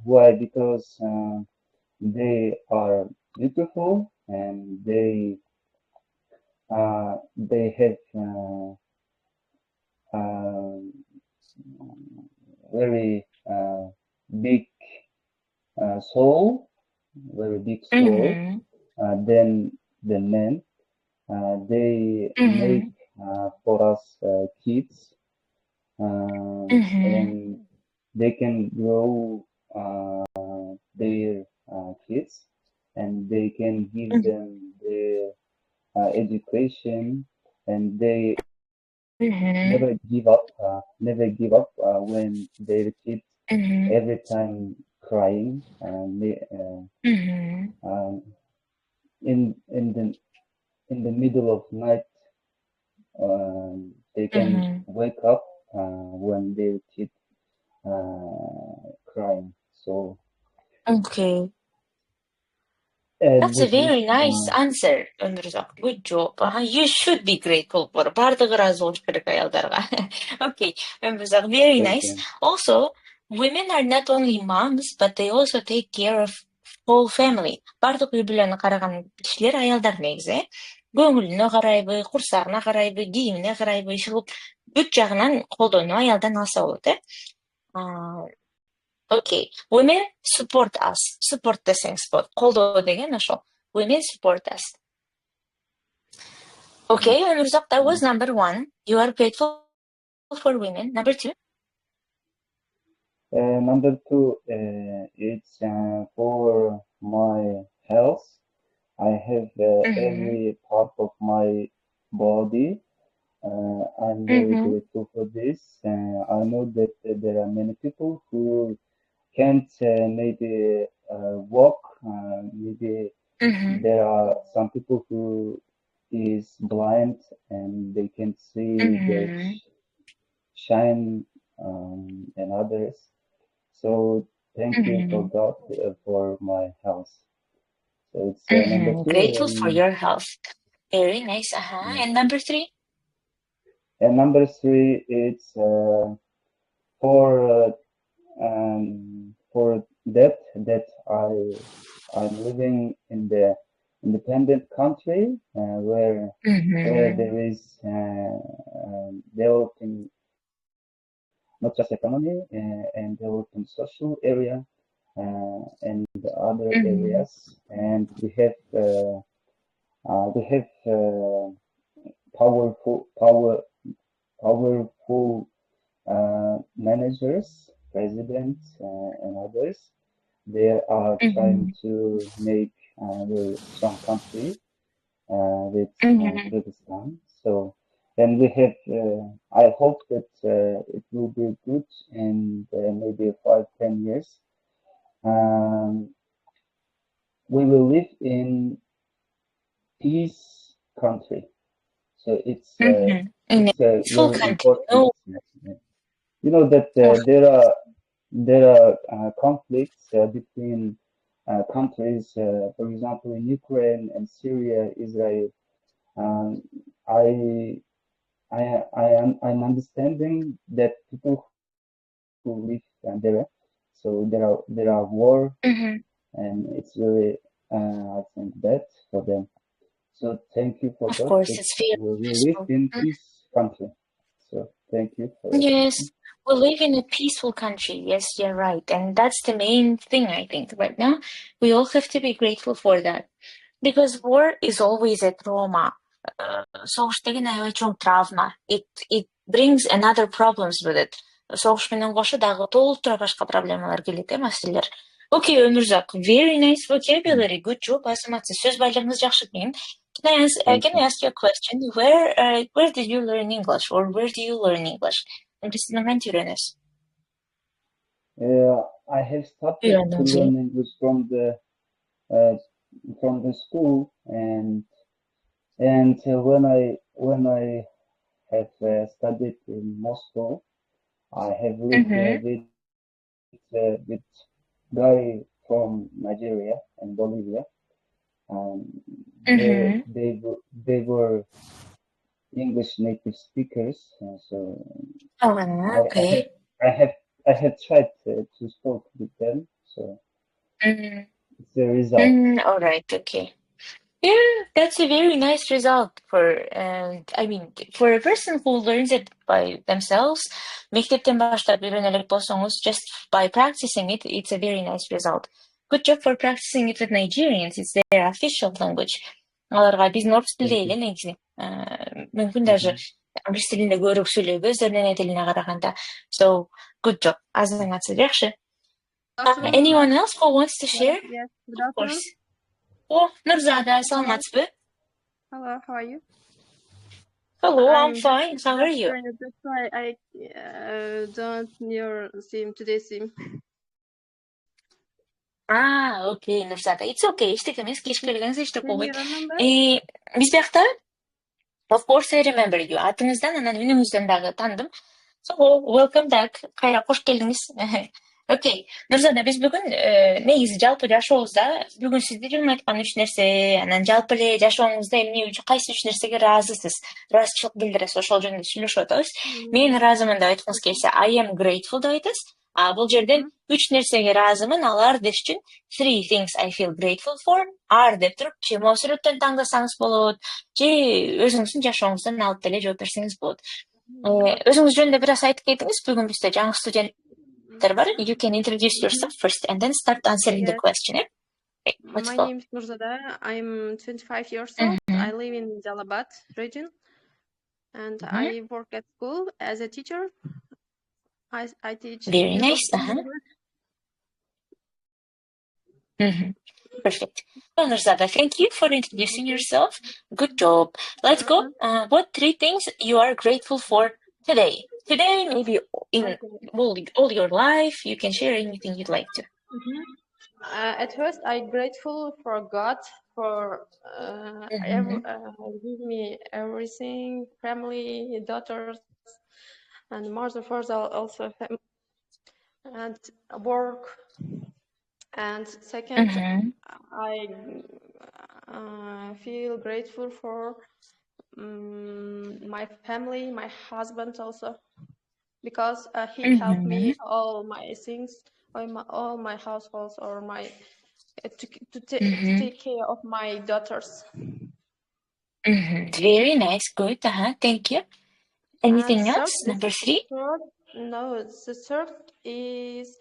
why? Because they are beautiful and they have very big soul, very big soul. Than men. They make for us kids, and they can grow their kids, and they can give them their education, and they never give up when their kids every time crying, and in the middle of night they can wake up when their kids crying. So okay. That's a very nice answer, Өмүрзак. Good job. You should be grateful for бардыгы ыраазы болуш керек аялдарга. Okay, Өмүрзак, very nice. Also, women are not only moms, but they also take care of whole family. Бардык үй бүлөнү караган кишилер аялдар негизи. Көңүлүнө карайбы, курсагына карайбы, кийимине карайбы, ишилип бүт жагынан колдоону аялдан алса болот, Okay, women support us. Support десеңиз болот. Колдоо деген ошол. Women support us. Okay, Өмүрзак, that was number 1. You are grateful for women. Number 2? Number 2, it's for my health. I have every part of my body I'm very grateful for this. I know that there are many people who can't maybe walk. Maybe there are some people who is blind and they can see the shine and others. So thank you for God for my health. So it's number 2. Grateful for your health. Very nice. And number 3? And number 3, it's for that I'm living in the independent country where there is developing not just economy and developing social area and other areas, and we have powerful managers, presidents, and others. They are trying to make a very strong country with Kyrgyzstan. So, and we have, I hope that it will be good in maybe 5-10 years. We will live in peace country. So it's a very important. You know that there are conflicts between countries. For example, in Ukraine and Syria, Israel. I'm understanding that people who live there. So there are war, and it's really I think bad for them. So thank you for that. Of course, it's very we live in this country. So thank you for Yes, we live in a peaceful country. Yes, you're right. And that's the main thing, I think, right now. We all have to be grateful for that. Because war is always a trauma. Соғыш деген аябай чоң травма. It brings another problems with it. Соғыш менен кошо дагы толтура башка проблемалар келет, маселелер. Okay, Өмүрзак, very nice vocabulary, good job, азаматсыз. Сөз байлыгыңыз жакшы экен. Can I ask you a question? Where did you learn English, or where do you learn English? I have started to learn English from the school, and when I have studied in Moscow, I have lived with guy from Nigeria and Bolivia. They were English native speakers, so okay. I had tried to speak with them, so it's the result. All right, okay. Yeah, that's a very nice result for a person who learns it by themselves. Мектептен баштап үйрөнө элек болсоңуз, just by practicing it, it's a very nice result. Good job for practicing it with Nigerians. It's their official language. Аларга биздин орус тили эле негизи. Мүмкүн даже англис тилинде көбүрөөк сүйлөйбүз өздөрүнүн тилине караганда. So, good job. Азыңатсыз жакшы. Anyone else who wants to share? Yes, good Of course. afternoon. Oh, Nurzada, саламатсызбы? Hello, how are you? Hello, I'm fine. How are you? That's why I don't your sim today sim. Okay, Nurzada. It's okay. Eштеке эмес, кеч келгениңиз эчтек Can you болбойт. remember? Биз биякта, of course I remember you. Атыңыздан, анан үнүңүздөн дагы таандым. So, welcome back. Кайра кош келдиңиз. Окей. Нурзада, биз бүгүн негизи жалпы жашообузда бүгүн сизди жылмайткан 3 нерсе, анан жалпы эле жашооңузда эмне кайсы 3 нерсеге ыраазысыз? Ыраазычылык билдиресиз, ошол жөнүндө сүйлөшүп атабыз. Мен ыраазымын деп айткыңыз келсе, I am grateful деп айтасыз. Бул жерден 3 нерсеге ыраазымын, алар деш үчүн 3 things I feel grateful for are деп туруп, же сүрөттөн таңдасаңыз болот, же өзүңүздүн жашооңуздан алып деле жооп берсеңиз болот. Өзүңүз жөнүндө бир аз айтып кетиңиз, бүгүн бизде жаңы студент. You can introduce yourself first and then start answering the question. Okay, My name is Nurzada. I'm 25 years old. I live in Jalabad region, and I work at school as a teacher. I teach. Very nice. Perfect. Well, Nurzada, thank you for introducing yourself. Good job. Let's go. What 3 things you are grateful for today? Today, maybe in all your life, you can share anything you'd like to. At first, I'm grateful for God for give me everything, family, daughters, and mother, father also, and work. And second, I feel grateful for my family, my husband also, because he helped me all my things, all my households, or my to take care of my daughters. Very nice. Good. Thank you. Anything else? Number 3? The third is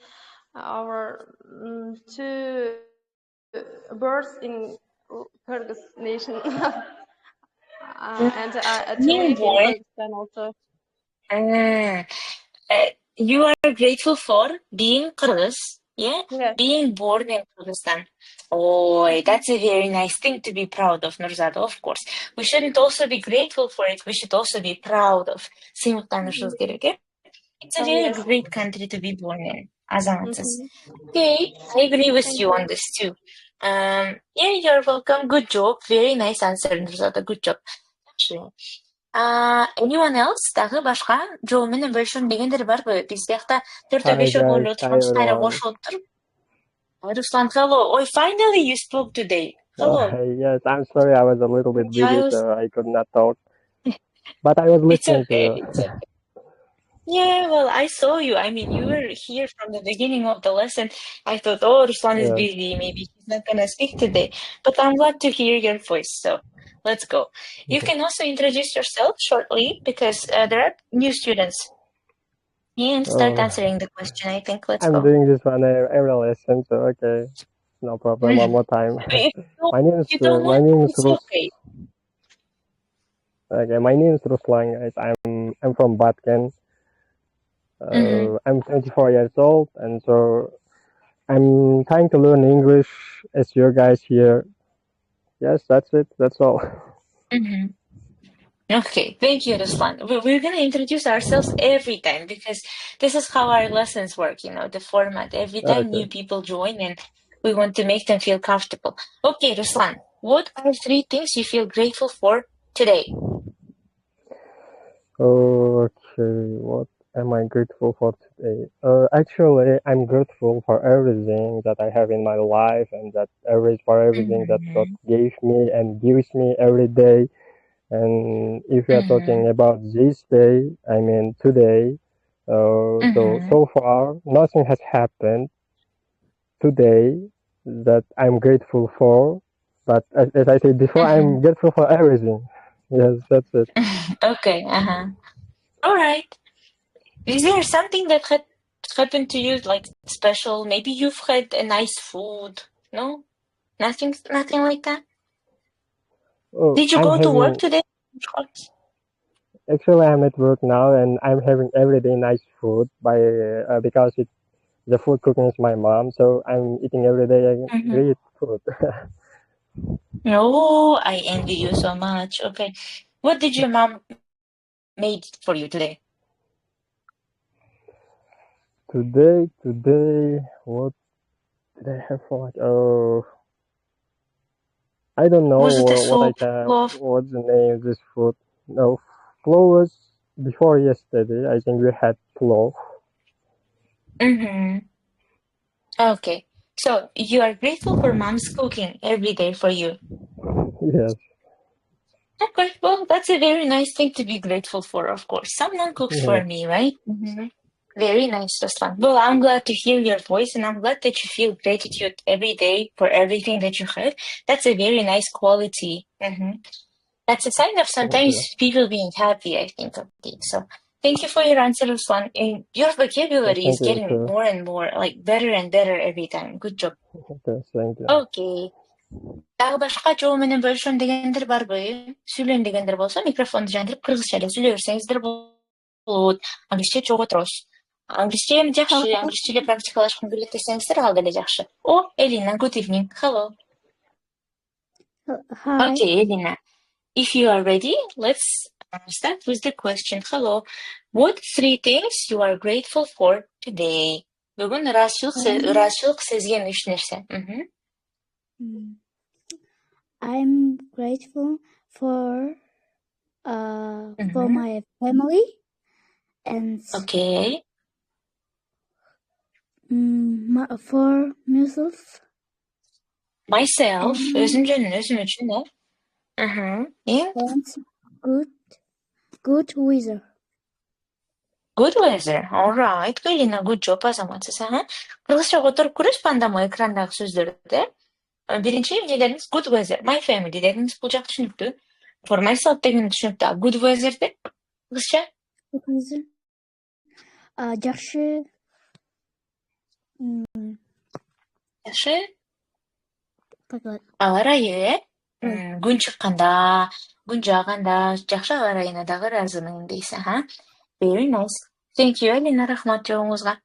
our 2 birds in Kyrgyz nation. And to live in Kyrgyzstan also. You are grateful for being Kyrgyz, yeah? Yes. Being born in Kyrgyzstan. Oh, that's a very nice thing to be proud of, Nurzada, of course. We shouldn't also be grateful for it. We should also be proud of. It's a very great country to be born in, Azamatsız. Okay, I agree with you on this too. Yeah, you're welcome. Good job. Very nice answer, Nurzada. Good job. Anyone else? Дагы башка жоо менен бөлүшүн дегендер барбы? Биз биякта 4-5 ойлоп отурганбыз, кайра кошулуп туруп. Ruslan, hello. Oh, finally you spoke today. Hello. Yes, I'm sorry, I was a little bit busy, so I could not talk. But I was listening to you. It's okay. Yeah, well, I saw you. I mean, you were here from the beginning of the lesson. I thought, oh, Ruslan is busy. Maybe he's not going to speak today. But I'm glad to hear your voice. So let's go. You can also introduce yourself shortly because there are new students. And start answering the question, I think. Let's go. I'm doing this one every lesson, so okay. No problem, one more time. My name is Ruslan. Okay, my name is Ruslan, guys. I'm from Batken. I'm 24 years old, and so I'm trying to learn English as you guys here. Yes, that's it. That's all. Okay, thank you, Ruslan. We're going to introduce ourselves every time because this is how our lessons work, the format. Every time new people join and we want to make them feel comfortable. Okay, Ruslan, what are 3 things you feel grateful for today? Okay, what am I grateful for today? Actually, I'm grateful for everything that I have in my life and for everything that God gave me and gives me every day. And if we are talking about this day, I mean today, so far, nothing has happened today that I'm grateful for. But as I said before, I'm grateful for everything. Yes, that's it. Okay, all right. Is there something that had happened to you, like special? Maybe you've had a nice food? No? Nothing like that? Did you go to work today? Actually, I'm at work now, and I'm having everyday nice food because the food cooking is my mom, so I'm eating every day great food. Oh, I envy you so much. Okay. What did your mom made for you today? Today, what did I have for lunch? I don't know Was it a what soup? what's the name of this food. No, flow was before yesterday. I think we had flow. Okay. So you are grateful for mom's cooking every day for you? Yes. Okay, well, that's a very nice thing to be grateful for, of course. Someone cooks for me, right? Very nice, Ruslan. Well, I'm glad to hear your voice, and I'm glad that you feel gratitude every day for everything that you have. That's a very nice quality. That's a sign of sometimes people being happy, I think. Okay, so thank you for your answer, Ruslan. And your vocabulary is getting more and more, better and better every time. Good job. Thank you. Okay. Дагы башка жоо менен бөлүшөм дегендер барбы? Сүйлөйм дегендер болсо, микрофонду жандырып кыргызча эле сүйлөй берсеңиздер болот. Англисче чогуу отурабыз. Англисчем жакшы, англисче эле практикалашкым келет десеңиздер ал деле жакшы. Элина, good evening. Hello. Hi. Okay, Elena. If you are ready, let's start with the question. Hello. What 3 things you are grateful for today? Бүгүн ырашылык сезген 3 нерсе. I'm grateful for my family and Okay. for myself Myself. and Özüm üçün de. good weather. Good weather. All right. Elena, good job азаматсыз. Кыргызча отуруп көрөсүз андамы экрандагы сөздөрдү. Биринчи эмнелериңиз good weather. My family дедиңиз, бул жак түшүнүктүү. For myself деген түшүнүктүү. Good weather'ды кыргызча? Good weather. Жакшы. Жакшы. Так. Аба ырайы, күн чыкканда, күн жааганда, жакшы аба ырайына дагы ыраазымын дейсиң, Very nice. Thank you, Elena, рахмат жоогуңузга.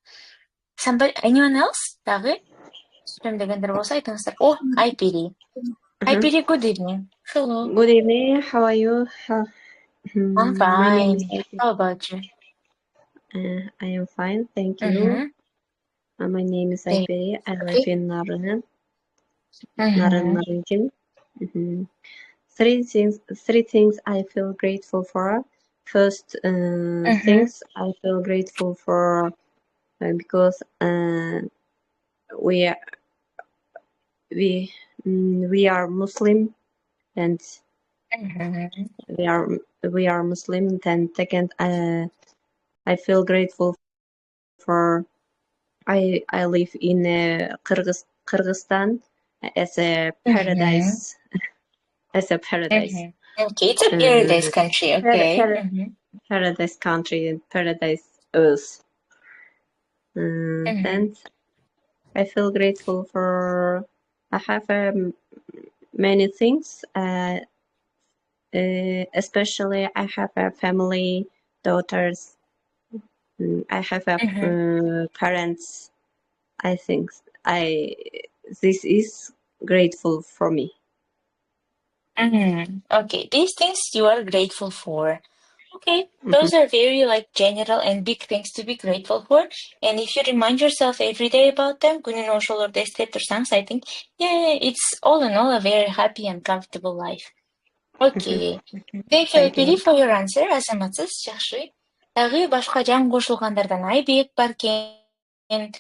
Anyone else? Дагы сүйлөмдөгөндөр болсо айтыңыздар. Айпири. Айпири, good evening. Hello. Good evening. How are you? I'm My name is fine. Aipi. How about you? I am fine, thank you. My name is Aipi. I live in Naren region. 3 things I feel grateful for. First, things I feel grateful for because we are Muslim and we are Muslim. Then second, I feel grateful for I live in Kyrgyzstan as a paradise. As a paradise. Okay, it's a paradise country. Okay. Paradise country and paradise earth. And I feel grateful for I have many things. Especially I have a family, daughters. I have a parents. I think this is grateful for me. Okay, these things you are grateful for. Okay, those are very general and big things to be grateful for. And if you remind yourself every day about them, I think, it's all in all a very happy and comfortable life. Okay, thank you, Айпири, for your answer. Азаматсыз, жакшы. Дагы башка жаңы кошулгандардан Айбек бар экен,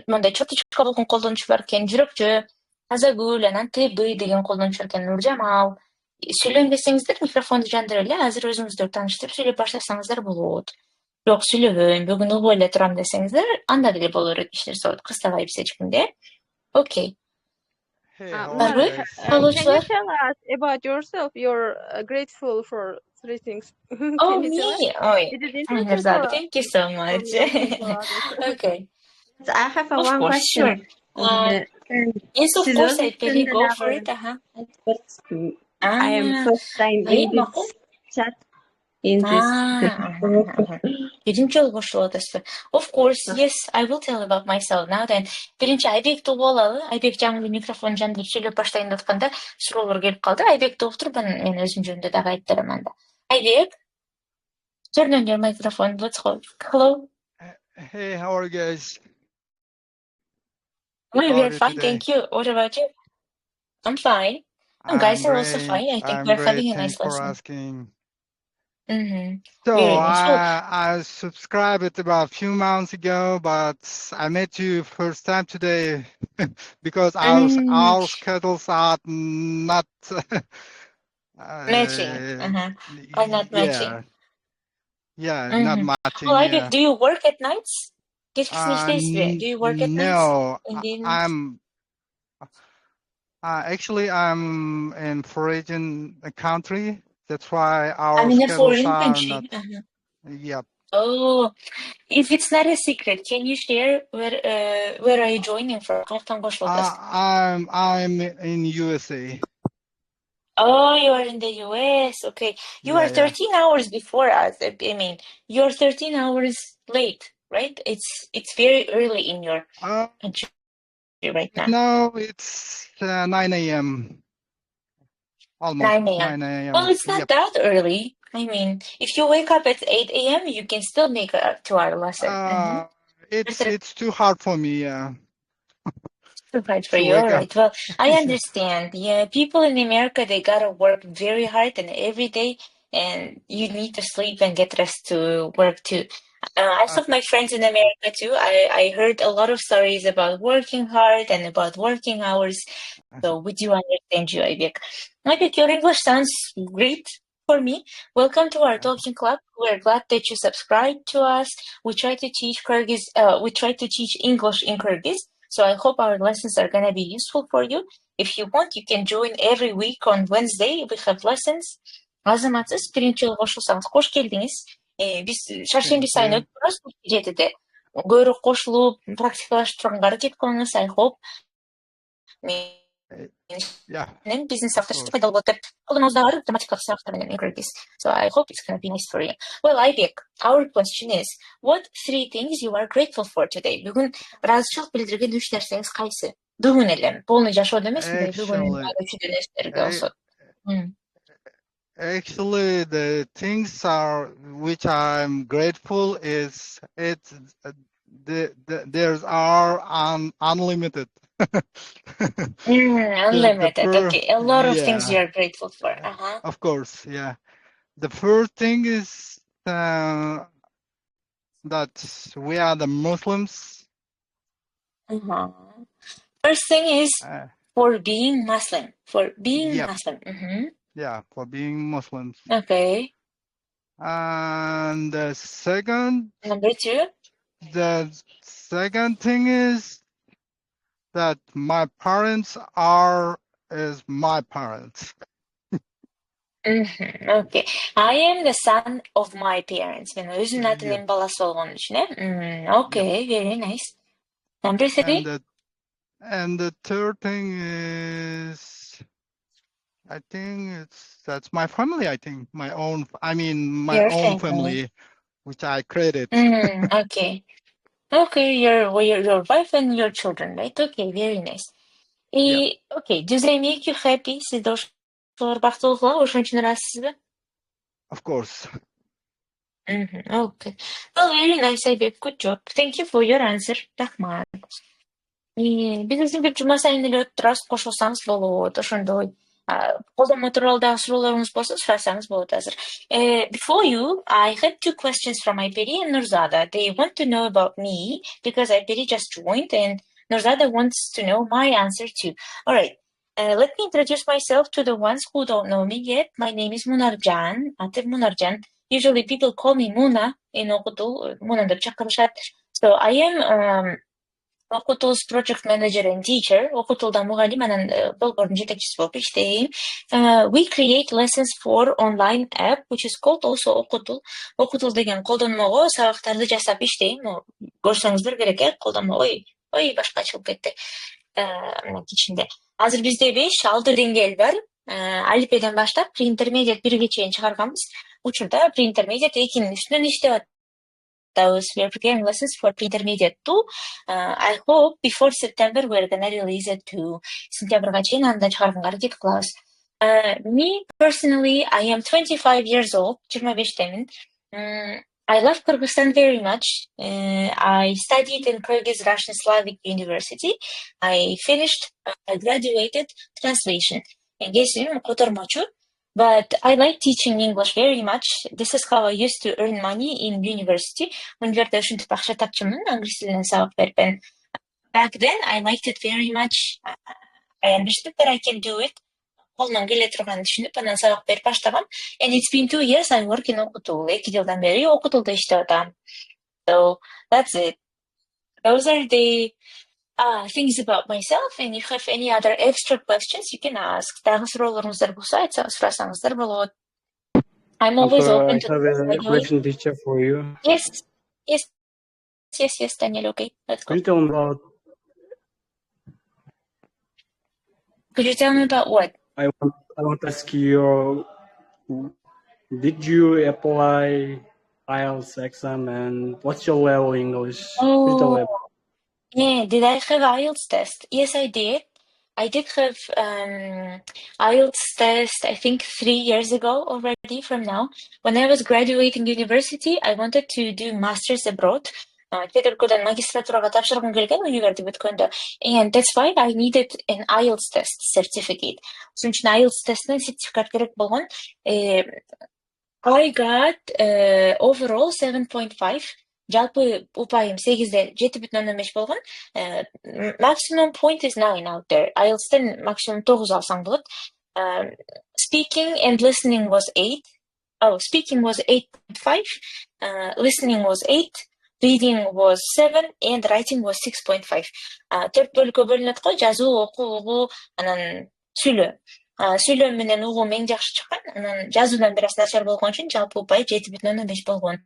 мындай чоточка болгон колдонуучу бар экен, жүрөкчө, Азагүл, анан ТБ деген колдонуучу бар экен, Нуржамал. Сүйлөйм десеңиздер, микрофонду жандырып эле, азыр өзүңүздөрдү тааныштырып сүйлөп баштасаңыздар болот. Жок, сүйлөбөйм, бүгүн угуп эле турам десеңиздер, анда деле боло берет иштер соолот. Кыстабайбыз эч кимди. Okay. Can you tell us about yourself? You're grateful for 3 things. Oh, Can you tell us? me? Is it interesting for Thank you so much. Okay. I have Of one course, question. sure. Yes, of course, Айпири, go for it. I am first time in this chat. Биринчи жолу кошулуп атасызбы? Of course, yes, I will tell about myself now then. Биринчи Айбекти угуп алалы. Айбек жаңы микрофон жандырып сүйлөп баштайын деп атканда суроолор келип калды. Айбекти угуп туруп анан мен өзүм жөнүндө дагы айтып берем анда. Айбек, turn on your microphone. Let's go. Hello. Hey, how are you guys? We are fine, thank you. What about you? I'm fine. Guys are also fine. I think we're having a nice lesson. Thanks for asking. Very So nice. I subscribed about a few months ago, but I met you first time today because our schedules are not matching. Or not matching. Not matching. Oh, Aybek, do you work at nights? Do you work at No, nights? actually I'm in foreign country. That's why our I'm in a schedules foreign are country. not. Yep. Oh, if it's not a secret, can you share where are you joining from? I'm in USA. Oh, you are in the US. Okay. You are 13 hours before us. I mean, you're 13 hours late, right? It's very early in your country right now. No, it's 9 a.m. Almost 9 a.m. 9 a.m. Well, it's not Yep. that early. I mean, if you wake up at 8 a.m., you can still make a 2-hour lesson. It's too hard for me. Too hard for To you. wake All up. right. Well, I understand. Yeah, people in America, they gotta work very hard and every day, and you need to sleep and get rest to work too. I saw my friends in America too. I heard a lot of stories about working hard and about working hours. So we do understand you, Aybek. Aybek, your English sounds great for me. Welcome to our talking club. We're glad that you subscribed to us. We try to teach we try to teach English in Kyrgyz. So I hope our lessons are gonna be useful for you. If you want, you can join every week on Wednesday. We have lessons. Азаматсыз, биринчи жолу кошулсаңыз кош келдиңиз. Биз шаршемби сайын өтүп турабыз 7-де. Көбүрөөк кошулуп, практикалашып турганга аракет кылыңыз. I hope биздин сабактар сизге пайдалуу болот деп колдонуңуздагы грамматикалык сабактар менен Kyrgyz. So I hope it's gonna be nice for you. Well, Aybek, our question is, what 3 things you are grateful for today? Бүгүн ыраазычылык билдирген 3 нерсеңиз кайсы? Бүгүн эле полный жашоодо эмесмби? Бүгүн үчүн нерселерге болсо. Actually, the things which I'm grateful is there's unlimited. Unlimited. Okay, a lot of things you are grateful for. Of course, yeah. The first thing is that we are the Muslims. First thing is for being Muslim. For being Muslim. Yeah, for being Muslims. Okay. And the second. Number 2. The second thing is that my parents is my parents. Okay. I am the son of my parents. Мен өзүмдүн атымдын баласы болгон үчүн, Okay, very nice. Number 3. And the third thing is, I think that's my family. I think my own family, which I created. Okay. Okay, your wife and your children, right? Okay, very nice. Okay, does they make you happy? Сизди ошолор бактылуу кылабы? Ошон үчүн ыраазысызбы? Of course. Okay. Well, very nice, Aybek. Good job. Thank you for your answer. Рахмат. Биз антип жума сайын эле өтүп турабыз, кошулсаңыз болот. Ошондой колдонмо тууралуу дагы суроолоруңуз болсо сурасаңыз болот азыр. Before you, I had 2 questions from Ayperi and Nurzada. They want to know about me because Ayperi just joined and Nurzada wants to know my answer too. All right. Let me introduce myself to the ones who don't know me yet. My name is Munarjan. Атым Munarjan. Usually people call me Muna in Okutool. Muna деп чакырышат. So I am Okutool's project manager and teacher. Okutool'da mugallim, анан долбоордун жетекчиси болуп иштейм. We create lessons for online app, which is called also Okutool. Okutool деген колдонмого сабактарды жасап иштейм. Көрсөңүздөр керек, колдонмо. Ой, башка ачылып кетти. Мына ичинде. Азыр бизде 5-6 деңгээл бар. Алифбеден баштап pre-intermediate 1ге чейин чыгарганбыз. Учурда pre-intermediate 2-нин үстүнөн иштеп we are preparing lessons for pre-intermediate 2. I hope before September we're gonna release it to сентябрга чейин анда чыгарганга аракет кылабыз. Me personally, I am 25 years old. 25-темин. I love Kyrgyzstan very much. I studied in Kyrgyz Russian Slavic University. I graduated translation. But I like teaching English very much. This is how I used to earn money in university. Back then, I liked it very much. I understood that I can do it. And it's been 2 years I work in Okutool. So that's it. Those are the things about myself. And if you have any other extra questions, you can ask. I'm always open to I have a question, teacher, for you. Yes, Daniel. Okay, let's go. Could you tell me about? Could you tell me about what? I want to ask you. Did you apply IELTS exam and what's your level in English? Yeah, did I have IELTS test? Yes, I did. I did have IELTS test, I think 3 years ago already from now. When I was graduating university, I wanted to do masters abroad. Чет өлкөдөн магистратурага тапшыргым келген универди бүткөндө. And that's why I needed an IELTS test certificate. Ошон үчүн IELTS тесттен сертификат керек болгон. I got overall 7.5. Жалпы упайым 8-де 7,5 болгон. Maximum point is 9 out there. IELTS-тен максимум 9 алсаң болот. Speaking and listening was 8. Oh, speaking was 8.5. Listening was 8. Reading was 7 and writing was 6.5. Төрт бөлүккө бөлүнөт го, жазуу, окуу, угуу, анан сүйлөө. Сүйлөө менен угуу эң жакшы чыккан, анан жазуудан бир аз начар болгон үчүн жалпы упай 7,5 болгон.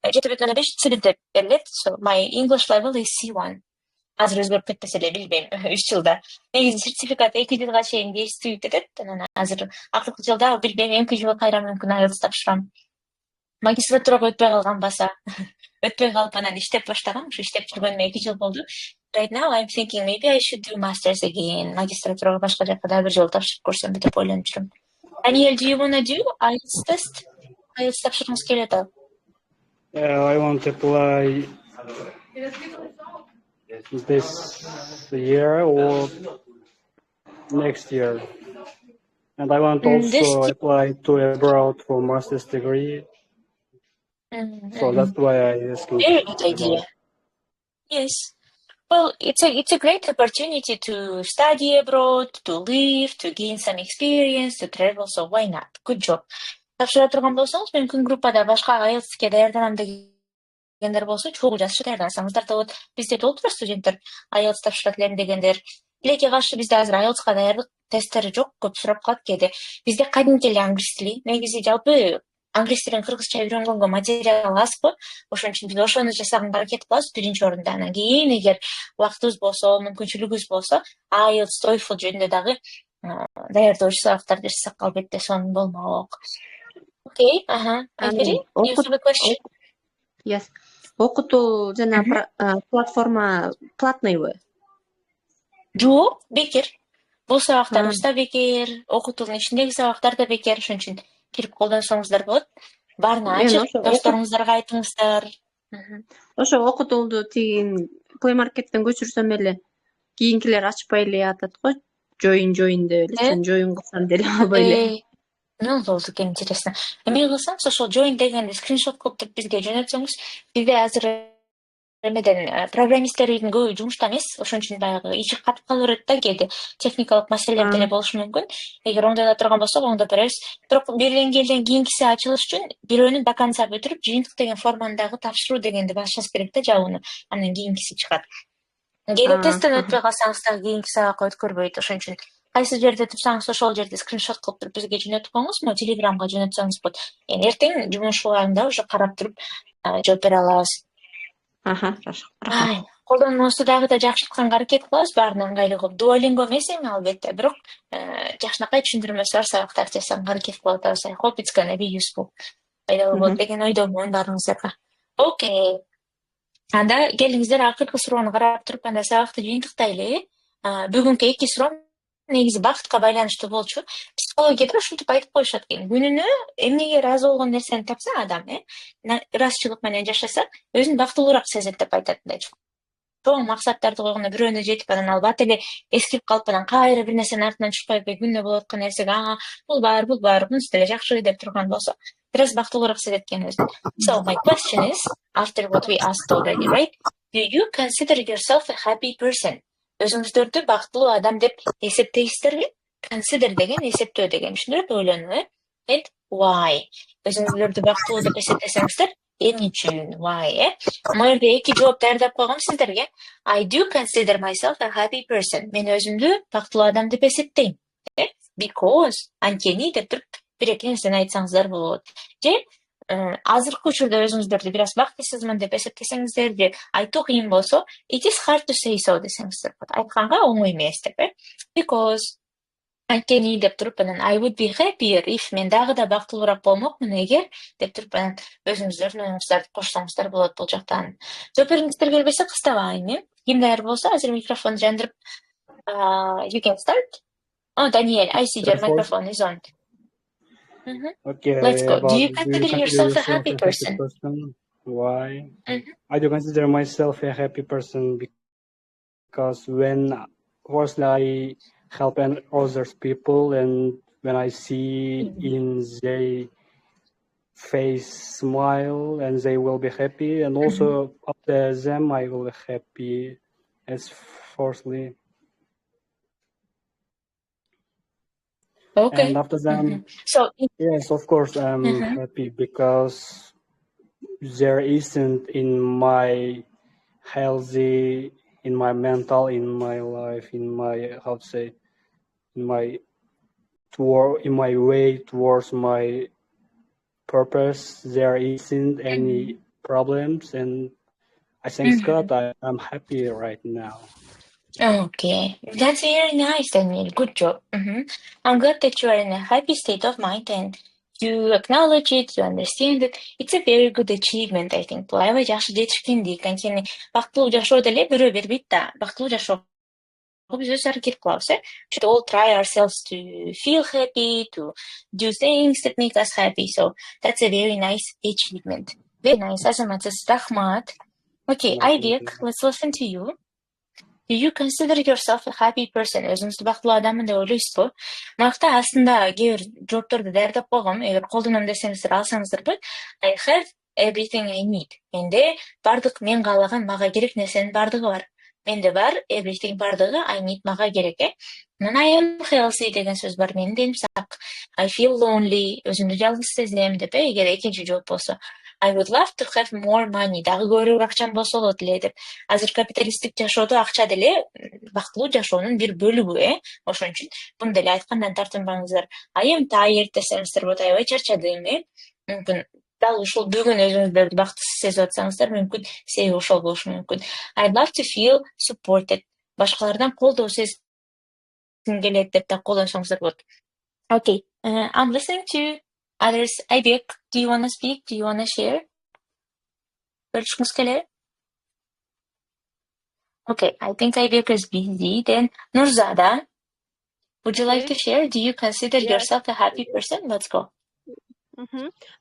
7,5 C деп берилет. So my English level is C1. Азыр өзгөрүп кетпесе эле билбейм, 3 жылда. Негизи сертификат 2 жылга чейин действий этет, анан азыр акыркы жылда билбейм, 2 жыл кайра мүмкүн IELTS тапшырам. Магистратурага өтпөй калган баса. Өтпөй калып анан иштеп баштагам, ушу иштеп жүргөнүмө 2 жыл болду. Right now I'm thinking maybe I should do masters again. Магистратурага башка жакка да бир жолу тапшырып көрсөм деп ойлонуп жүрөм. Daniel, do you want to do IELTS test? IELTS тапшыргыңыз келет ал? I want to apply this year or next year. And I want also apply to abroad for master's degree. So that's why I asking. Very good idea. Yes. Well, it's a great opportunity to study abroad, to live, to gain some experience, to travel. So why not? Good job. Тапшыра турган болсоңуз, мүмкүн группада башка IELTS-ке даярданам дегендер болсо, чогуу жазышып даярдансаңыздар да болот. Бизде толтура студенттер IELTS тапшырат элем дегендер. Тилекке каршы бизде азыр IELTS-ка даярдык тесттери жок, көп сурап калат кээде. Бизде кадимки эле англис тили. Негизи жалпы англис тилин кыргызча үйрөнгөнгө материал аз го. Ошон үчүн биз ошону жасаганга аракет кылабыз биринчи орунда. Анан кийин эгер убактыбыз болсо, мүмкүнчүлүгүбүз болсо, IELTS, TOEFL жөнүндө дагы даярдоочу сабактарды жасасак албетте сонун болмок. Okay, Айфери, you have a question? Yes. Окутуу жана платформа платныйбы? Жок, бекер. Бул сабактарыбыз да бекер, окутуунун ичиндеги сабактар да бекер, ошон үчүн кирип колдонсоңуздар болот. Баарына ачык, досторуңуздарга айтыңыздар. Ошо окутуулду тигин Play Market'тен көчүрсөм эле кийинкилер ачпай эле атат го. Join деп эле, сен join кылсаң деле албай эле. Ну, болду экен интересно. Эме кылсаңыз, ошол join дегенди скриншот кылып туруп бизге жөнөтсөңүз, бизде азыр эмеден программисттердин көбү жумушта эмес, ошон үчүн баягы ичи катып кала берет да кээде техникалык маселелер деле болушу мүмкүн. Эгер оңдойло турган болсо, оңдоп беребиз. Бирок бир элден кийинкиси ачылыш үчүн бирөөнү до конца бүтүрүп, жыйынтык деген форманы дагы тапшыруу дегенди башыңыз керек да жабууну. Анан кийинкиси чыгат. Кээде тесттен өтпөй калсаңыз дагы кийинки сабакка өткөрбөйт, ошон үчүн кайсы жерде турсаңыз ошол жерде скриншот кылып туруп бизге жөнөтүп коюңуз, мо Телеграмга жөнөтсөңүз болот. Эртең жумуш убагында уже карап туруп жооп бере алабыз. Жакшы. Колдонмосу дагы да жакшыртканга аракет кылабыз, баарын ыңгайлуу кылып. Duolingo эмес эми албетте, бирок жакшынакай түшүндүрмөсү бар сабактар жасаганга аракет кылып атабыз. I hope it's gonna be useful. Пайдалуу болот деген ойдомун баарыңыздарга. Окей. Анда келиңиздер акыркы суроону карап туруп, анда сабакты жыйынтыктайлы. Бүгүнкү 2 суроо негизи бакытка байланыштуу болчу. Психологияда ушинтип айтып коюшат экен. Күнүнө эмнеге ыраазы болгон нерсени тапса адам, ыраазычылык менен жашаса, өзүн бактылуураак сезет деп айтат. Чоң максаттарды койгондо бирөөнө жетип, анан ал бат эле эскирип калып, анан кайра бир нерсенин артынан чыкпай күнүнө болуп аткан нерсеге, бул бар, мунусу деле жакшы деп турган болсо, бир аз бактылуураак сезет экен өзүн. So my question is, after what we asked already, right? Do you consider yourself a happy person? Өзүңүздөрдү бактылуу адам деп эсептейсиздерби? Consider деген эсептөө деген түшүнүрөт, ойлонуу, And why? Өзүңүздөрдү бактылуу деп эсептесеңиздер, эмне үчүн? Why? Мына жерде 2 жооп даярдап койгом сиздерге. I do consider myself a happy person. Мен өзүмдү бактылуу адам деп эсептейм. Because анткени деп туруп бир-эки нерсени айтсаңыздар болот. Же азыркы учурда өзүңүздөрдү бир аз бактысызмын деп эсептесеңиздер, же айтуу кыйын болсо, it is hard to say so десеңиздер болот. Айтканга оңой эмес деп, Because анткени деп туруп анан I would be happier if мен дагы да бактылуураак болмокмун эгер деп туруп анан өзүңүздөрдүн оюңуздарды кошсоңуздар болот бул жактан. Жооп бергиңиздер келбесе кыстабайм, Ким даяр болсо азыр микрофонду жандырып You can start. Oh, Daniel, I see your Telefon. microphone is on. Okay, Let's go. Do you do consider yourself a happy person? Why? I do consider myself a happy person because when firstly I help other people, and when I see in their face smile, and they will be happy, and also after them I will be happy as firstly. Okay. And after them, So, yes, of course, I'm happy because there isn't in my healthy, in my mental, in my life, in my how to say, in my way towards my purpose. There isn't any problems, and I thank God I'm happy right now. okay, that's very nice, Daniel. Good job. I'm glad that you are in a happy state of mind and you acknowledge it, you understand it. It's a very good achievement, I think. Бұл аябай жақсы жетишкендик. Анткени бактылуу жашоо деле бирөө бербейт да. Бактылуу жашоого биз өз аракет кылабыз, We should all try ourselves to feel happy, to do things that make us happy. So that's a very nice achievement. Very nice. Азаматсыз, рахмат. Okay, Айбек, let's listen to you. Do you consider yourself a happy person? Өзүңүздү бактылуу адаммын деп ойлойсузбу? Мынакта астында кээ бир жоопторду даярдап койгом. Эгер колдоном десеңиздер, алсаңыздарбы. I have everything I need. Менде бардык мен каалаган, мага керек нерсенин бардыгы бар. Менде бар everything бардыгы, I need мага керек. Then I am healthy деген сөз бар. Менин деним сак. I feel lonely. Өзүмдү жалгыз сезем деп. Эгер экинчи жооп болсо. I would love to have more money. Дагы көбүрөөк акчам болсо болот эле деп. Азыр капиталисттик жашоодо акча деле бактылуу жашоонун бир бөлүгү, Ошон үчүн муну деле айткандан тартынбаңыздар. I am tired десеңиздер болот, аябай чарчадым, Мүмкүн дал ушул бүгүн өзүңүздөрдү бактысыз сезип атсаңыздар, мүмкүн себеби ошол болушу мүмкүн. I'd love to feel supported. Башкалардан колдоо сезгим келет деп да колдонсоңуздар болот. Okay, I'm listening to others. Айбек, do you want to speak? Do you want to share? Бөлүшкүңүз келеби? Okay, I think Aybiek is busy. Then Nurzada, would you like to share? Do you consider yourself a happy person? Let's go.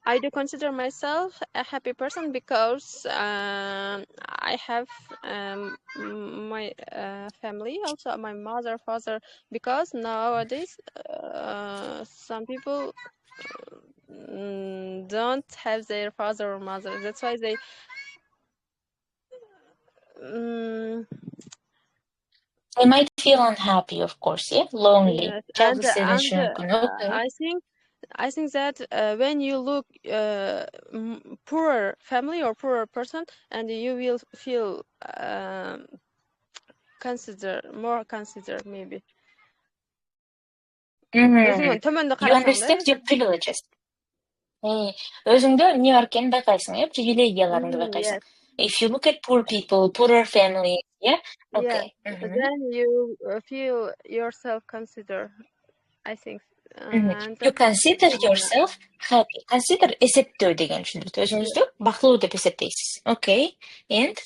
I do consider myself a happy person because I have my family, also my mother, father. Because nowadays some people don't have their father or mother. That's why they They might feel unhappy, of course, lonely. yes, and I think that when you look poorer family or poorer person, and you will feel more consider maybe. You understand your privileges. Өзүңдө эмне бар экенин байкайсың, привилегияларыңды байкайсың. If you look at poor people, poorer family, okay. Then you feel yourself consider, I think. You consider yourself happy. Consider эсептөө деген түшүндүрөт. Өзүңүздү бактылуу деп эсептейсиз. Okay. And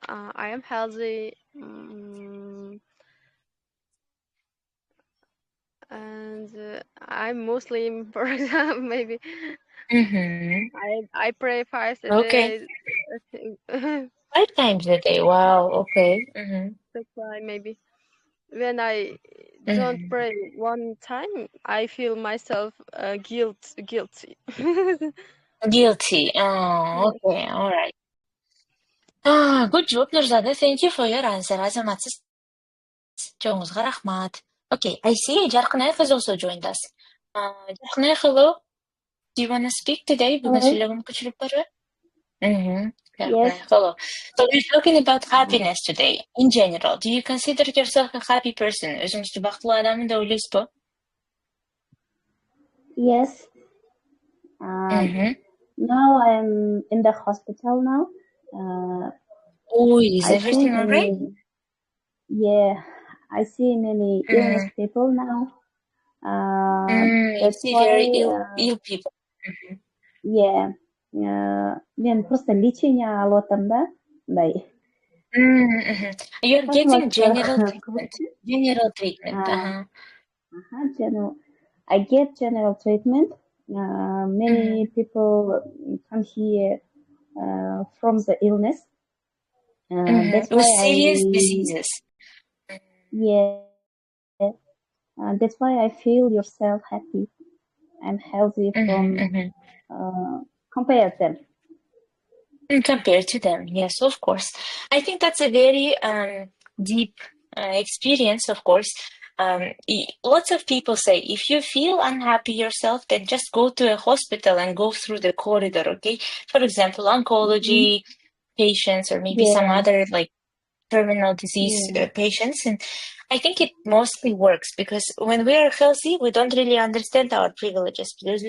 I am healthy. And I'm Muslim, for example, maybe. I pray 5 days. 5 times a day. Wow. Okay. That's why maybe when I don't pray one time, I feel myself guilty. Guilty. Oh, okay. All right. Good job, Nurzada. Thank you for your answer. Азаматсыз. Жоңузга рахмат. Okay, I see Жаркынай has also joined us. Жаркынай, hello. Do you want to speak today? Бүгүн сүйлөгөн мүмкүнчүлүк барбы? Yes. Hello. So we're talking about happiness today. In general, do you consider yourself a happy person? Өзүңүздү бактылуу адаммын деп ойлойсузбу? Yes. Now I'm in the hospital now. Is everything alright? Yeah, I see many illness people now. You see very ill people. Yeah. Мен просто лечение алып атам да. like You're how getting much general treatment. General treatment. I get general treatment. Many people come here from the illness. That's With why serious diseases. That's why I feel yourself happy and healthy from compared them. Compared to them, yes, of course. I think that's a very deep experience, of course. Lots of people say if you feel unhappy yourself, then just go to a hospital and go through the corridor, okay? For example, oncology patients or maybe some other like terminal disease patients. And I think it mostly works because when we are healthy, we don't really understand our privileges because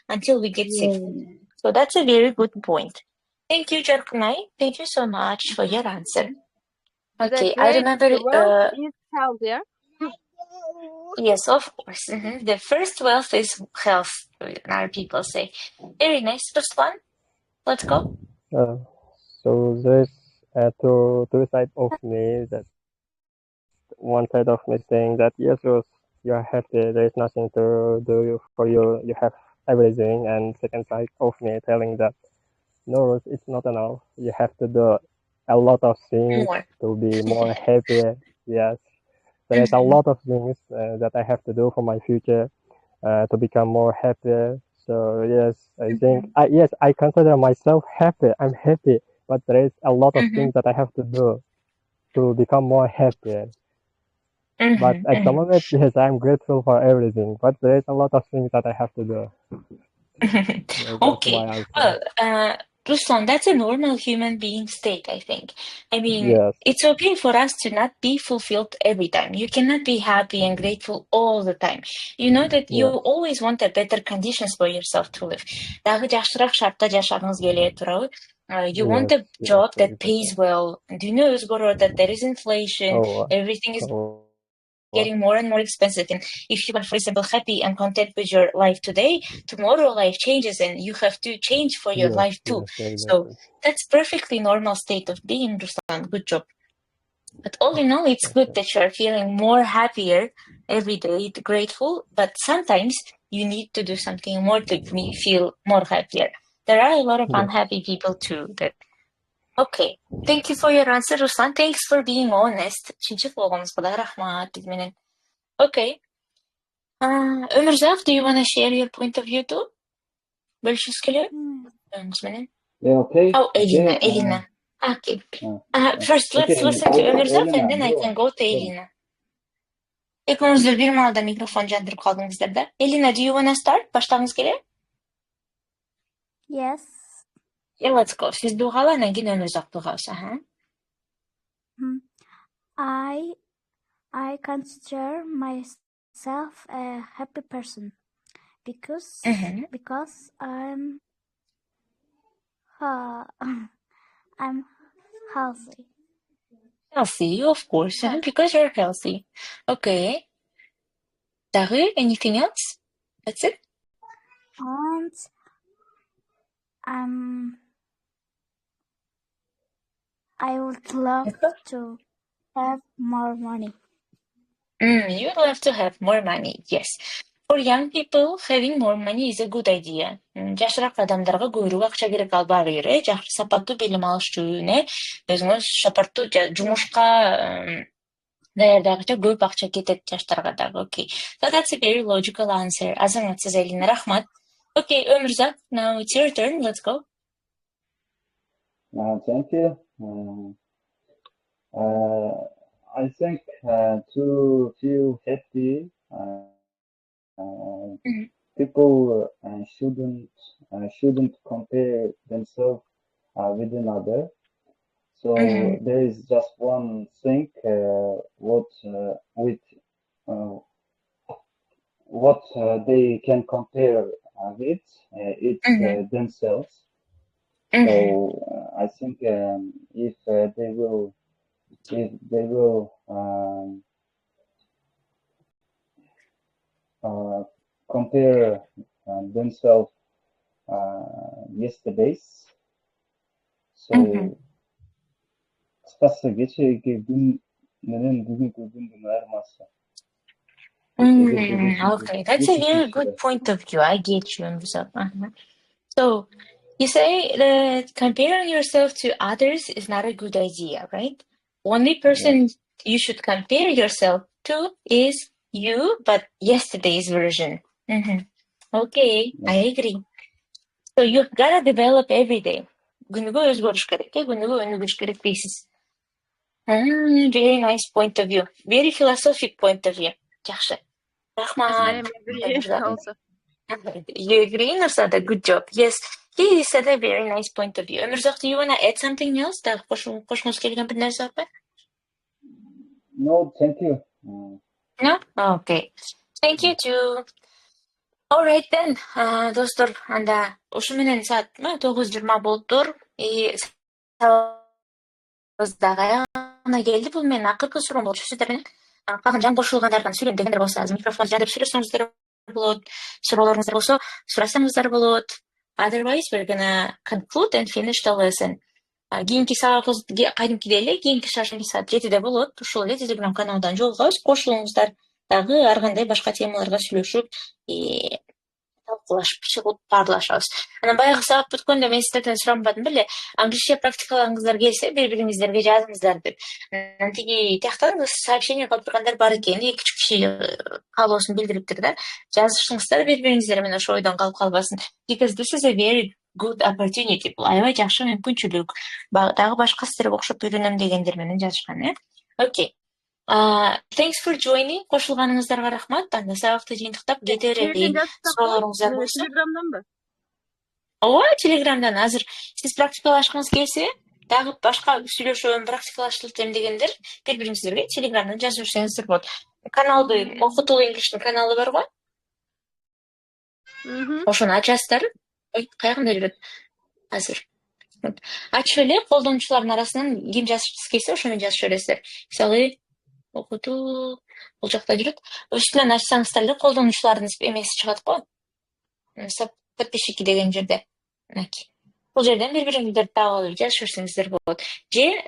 until we get sick. So that's a very good point. Thank you, Jarkunai. Thank you so much for your answer. Okay, I remember. Wealth is health, yeah? Yes, of course. The first wealth is health, our people say. Very nice. First one. Let's go. So there's two sides of me. That one side of me saying that yes, you're happy. There is nothing to do for you. You have everything. And second side of me telling that no, it's not enough. You have to do a lot of things to be more happy. Yes, there's a lot of things that I have to do for my future to become more happy. So yes, I think I consider myself happy. I'm happy, but there is a lot of things that I have to do to become more happy. But at the moment, yes, I'm grateful for everything. But there is a lot of things that I have to do. Okay. Well, Ruslan, that's a normal human being state, I think. I mean, it's okay for us to not be fulfilled every time. You cannot be happy and grateful all the time. You know that you always want a better conditions for yourself to live. You want a job that pays well. Do you know, that there is inflation, everything is getting more and more expensive. And if you are, for example, happy and content with your life today, tomorrow life changes and you have to change for your life too. So that's perfectly normal state of being, Ruslan. Good job. But all in all, it's good that you're feeling more happier every day, grateful. But sometimes you need to do something more to feel more happier. There are a lot of unhappy people too. Okay, thank you for your answer, Ruslan. Thanks for being honest. Okay. Ömürзак, do you want to share your point of view too? Yeah, okay. Oh, Elina. Okay. First, let's listen to Ömürзак and then I can go to Elina. Экөөңүздөр бир маалда микрофон жандырып калдыңыздар да. Elina, do you want to start? Баштагыңыз келеби? Yes. Yeah, let's go. Сиз дуугала, анан кийин Ömürзак дуугабыз. I consider myself a happy person because I'm healthy. Healthy, of course, because you're healthy. Okay. Daru, anything else? That's it? And I would love to have more money. You would love to have more money, yes. For young people, having more money is a good idea. Жашыраак адамдарга көбүрөөк акча керек албай эле, жакшы сапаттуу билим алыш үчүн, өзүңүз сапаттуу жумушка даярдагыча көп акча кетет жаштарга дагы. Okay. So that's a very logical answer. Азаматсыз Элина, рахмат. Okay, Ömürзак, now it's your turn. Let's go. Thank you. I think to feel happy, people shouldn't compare themselves with another. So there is just one thing what they can compare with. It's themselves. So I think if they will compare themselves yesterday's. So кыскасы кечээги күн менен бүгүнкү күндүн айырмасы. Okay, that's a very good point of view. I get you. So you say that comparing yourself to others is not a good idea, right? Only person you should compare yourself to is you, but yesterday's version. Okay, I agree. So you've got to develop every day. Күнүгө өзгөрүш керек, күнүгө өнүгүш керек дейсиз. Very nice point of view. Very philosophic point of view. Жакшы. Рахмат. You agree, Nursada? Good job. Yes, he said a very nice point of view. Nursada, do you want to add something else? No, thank you. No? Okay. Thank you too. All right then. Достор, анда ушу менен саат 9:20 болуптур. Саатына келди. Бул менин акыркы суроом болчу. Сиздер менен калган жаңы кошулгандардан сүйлөйм дегендер болсо, азыр микрофон жандырып сүйлөсөңүздөр болот. Суроолоруңуздар болсо, сурасаңыздар болот. Otherwise, we're gonna conclude and finish the lesson. Кийинки сабагыбыз кайдымкидей эле, кийинки шаршемби саат 7-де болот. Ушул эле Telegram каналдан жолугабыз. Кошулуңуздар. Дагы ар кандай башка темаларга сүйлөшүп, талкуулашып чыгып баарлашабыз. Анан баягы сабак бүткөндө мен сиздерден сурамбадым беле, англисче практикаларыңыздар келсе, бири-бириңиздерге жазыңыздар деп. Анан тиги тияктан сообщение кылып тургандар бар экен, кичик киши каалоосун билдириптир да. Жазышыңыздар бири-бириңиздер менен ошо ойдон калып калбасын. Because this is a very good opportunity. Бул аябай жакшы мүмкүнчүлүк. Дагы башка сиздерге окшоп үйрөнөм дегендер менен жазышкан, Okay. Thanks for joining. Кошулганыңыздарга рахмат. Анда сабакты жыйынтыктап кете берейин. Суроолоруңуздар болсо. Телеграмданбы? Ооба, Телеграмдан. Азыр сиз практикалашкыңыз келсе, дагы башка сүйлөшөм, практикалаштыртам дегендер бири-бириңиздерге Телеграмдан жазып жүрсөңүздөр болот. Каналды Okutool English'тин каналы бар го? Ошону ачасыздар. Каягында жүрөт азыр? Ачып эле колдонуучулардын арасынан ким жазышкысы келсе, ошону жазып бересиздер. Мисалы, Okutool бул жакта жүрөт. Үчүн ачсаңыздар эле колдонуучулардын эмеси чыгат го. Подписчики деген жерде. Бул жерден бири-бириңиздерди таап алып жазып берсеңиздер болот. Же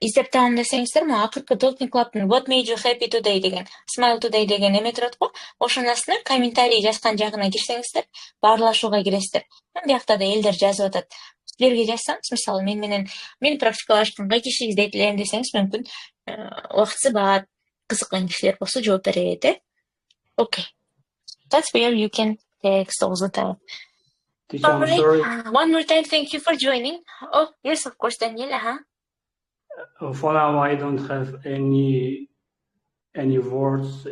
издеп табам десеңиздер, могу акыркы Talking Club'тын What made you happy today деген, Smile today деген эме турат го. Ошонун астына комментарий жазган жагына кирсеңиздер, баарлашууга киресиздер. Биякта да элдер жазып атат. Силерге жазсаңыз, мисалы мен практикалаштым, кай киши издейт элем десеңиз мүмкүн убактысы бар, кызыккан кишилер болсо жооп берет, Okay. That's where you can text all the time. All right. One more time, thank you for joining. Oh, yes, of course, Daniela, For now, I don't have any words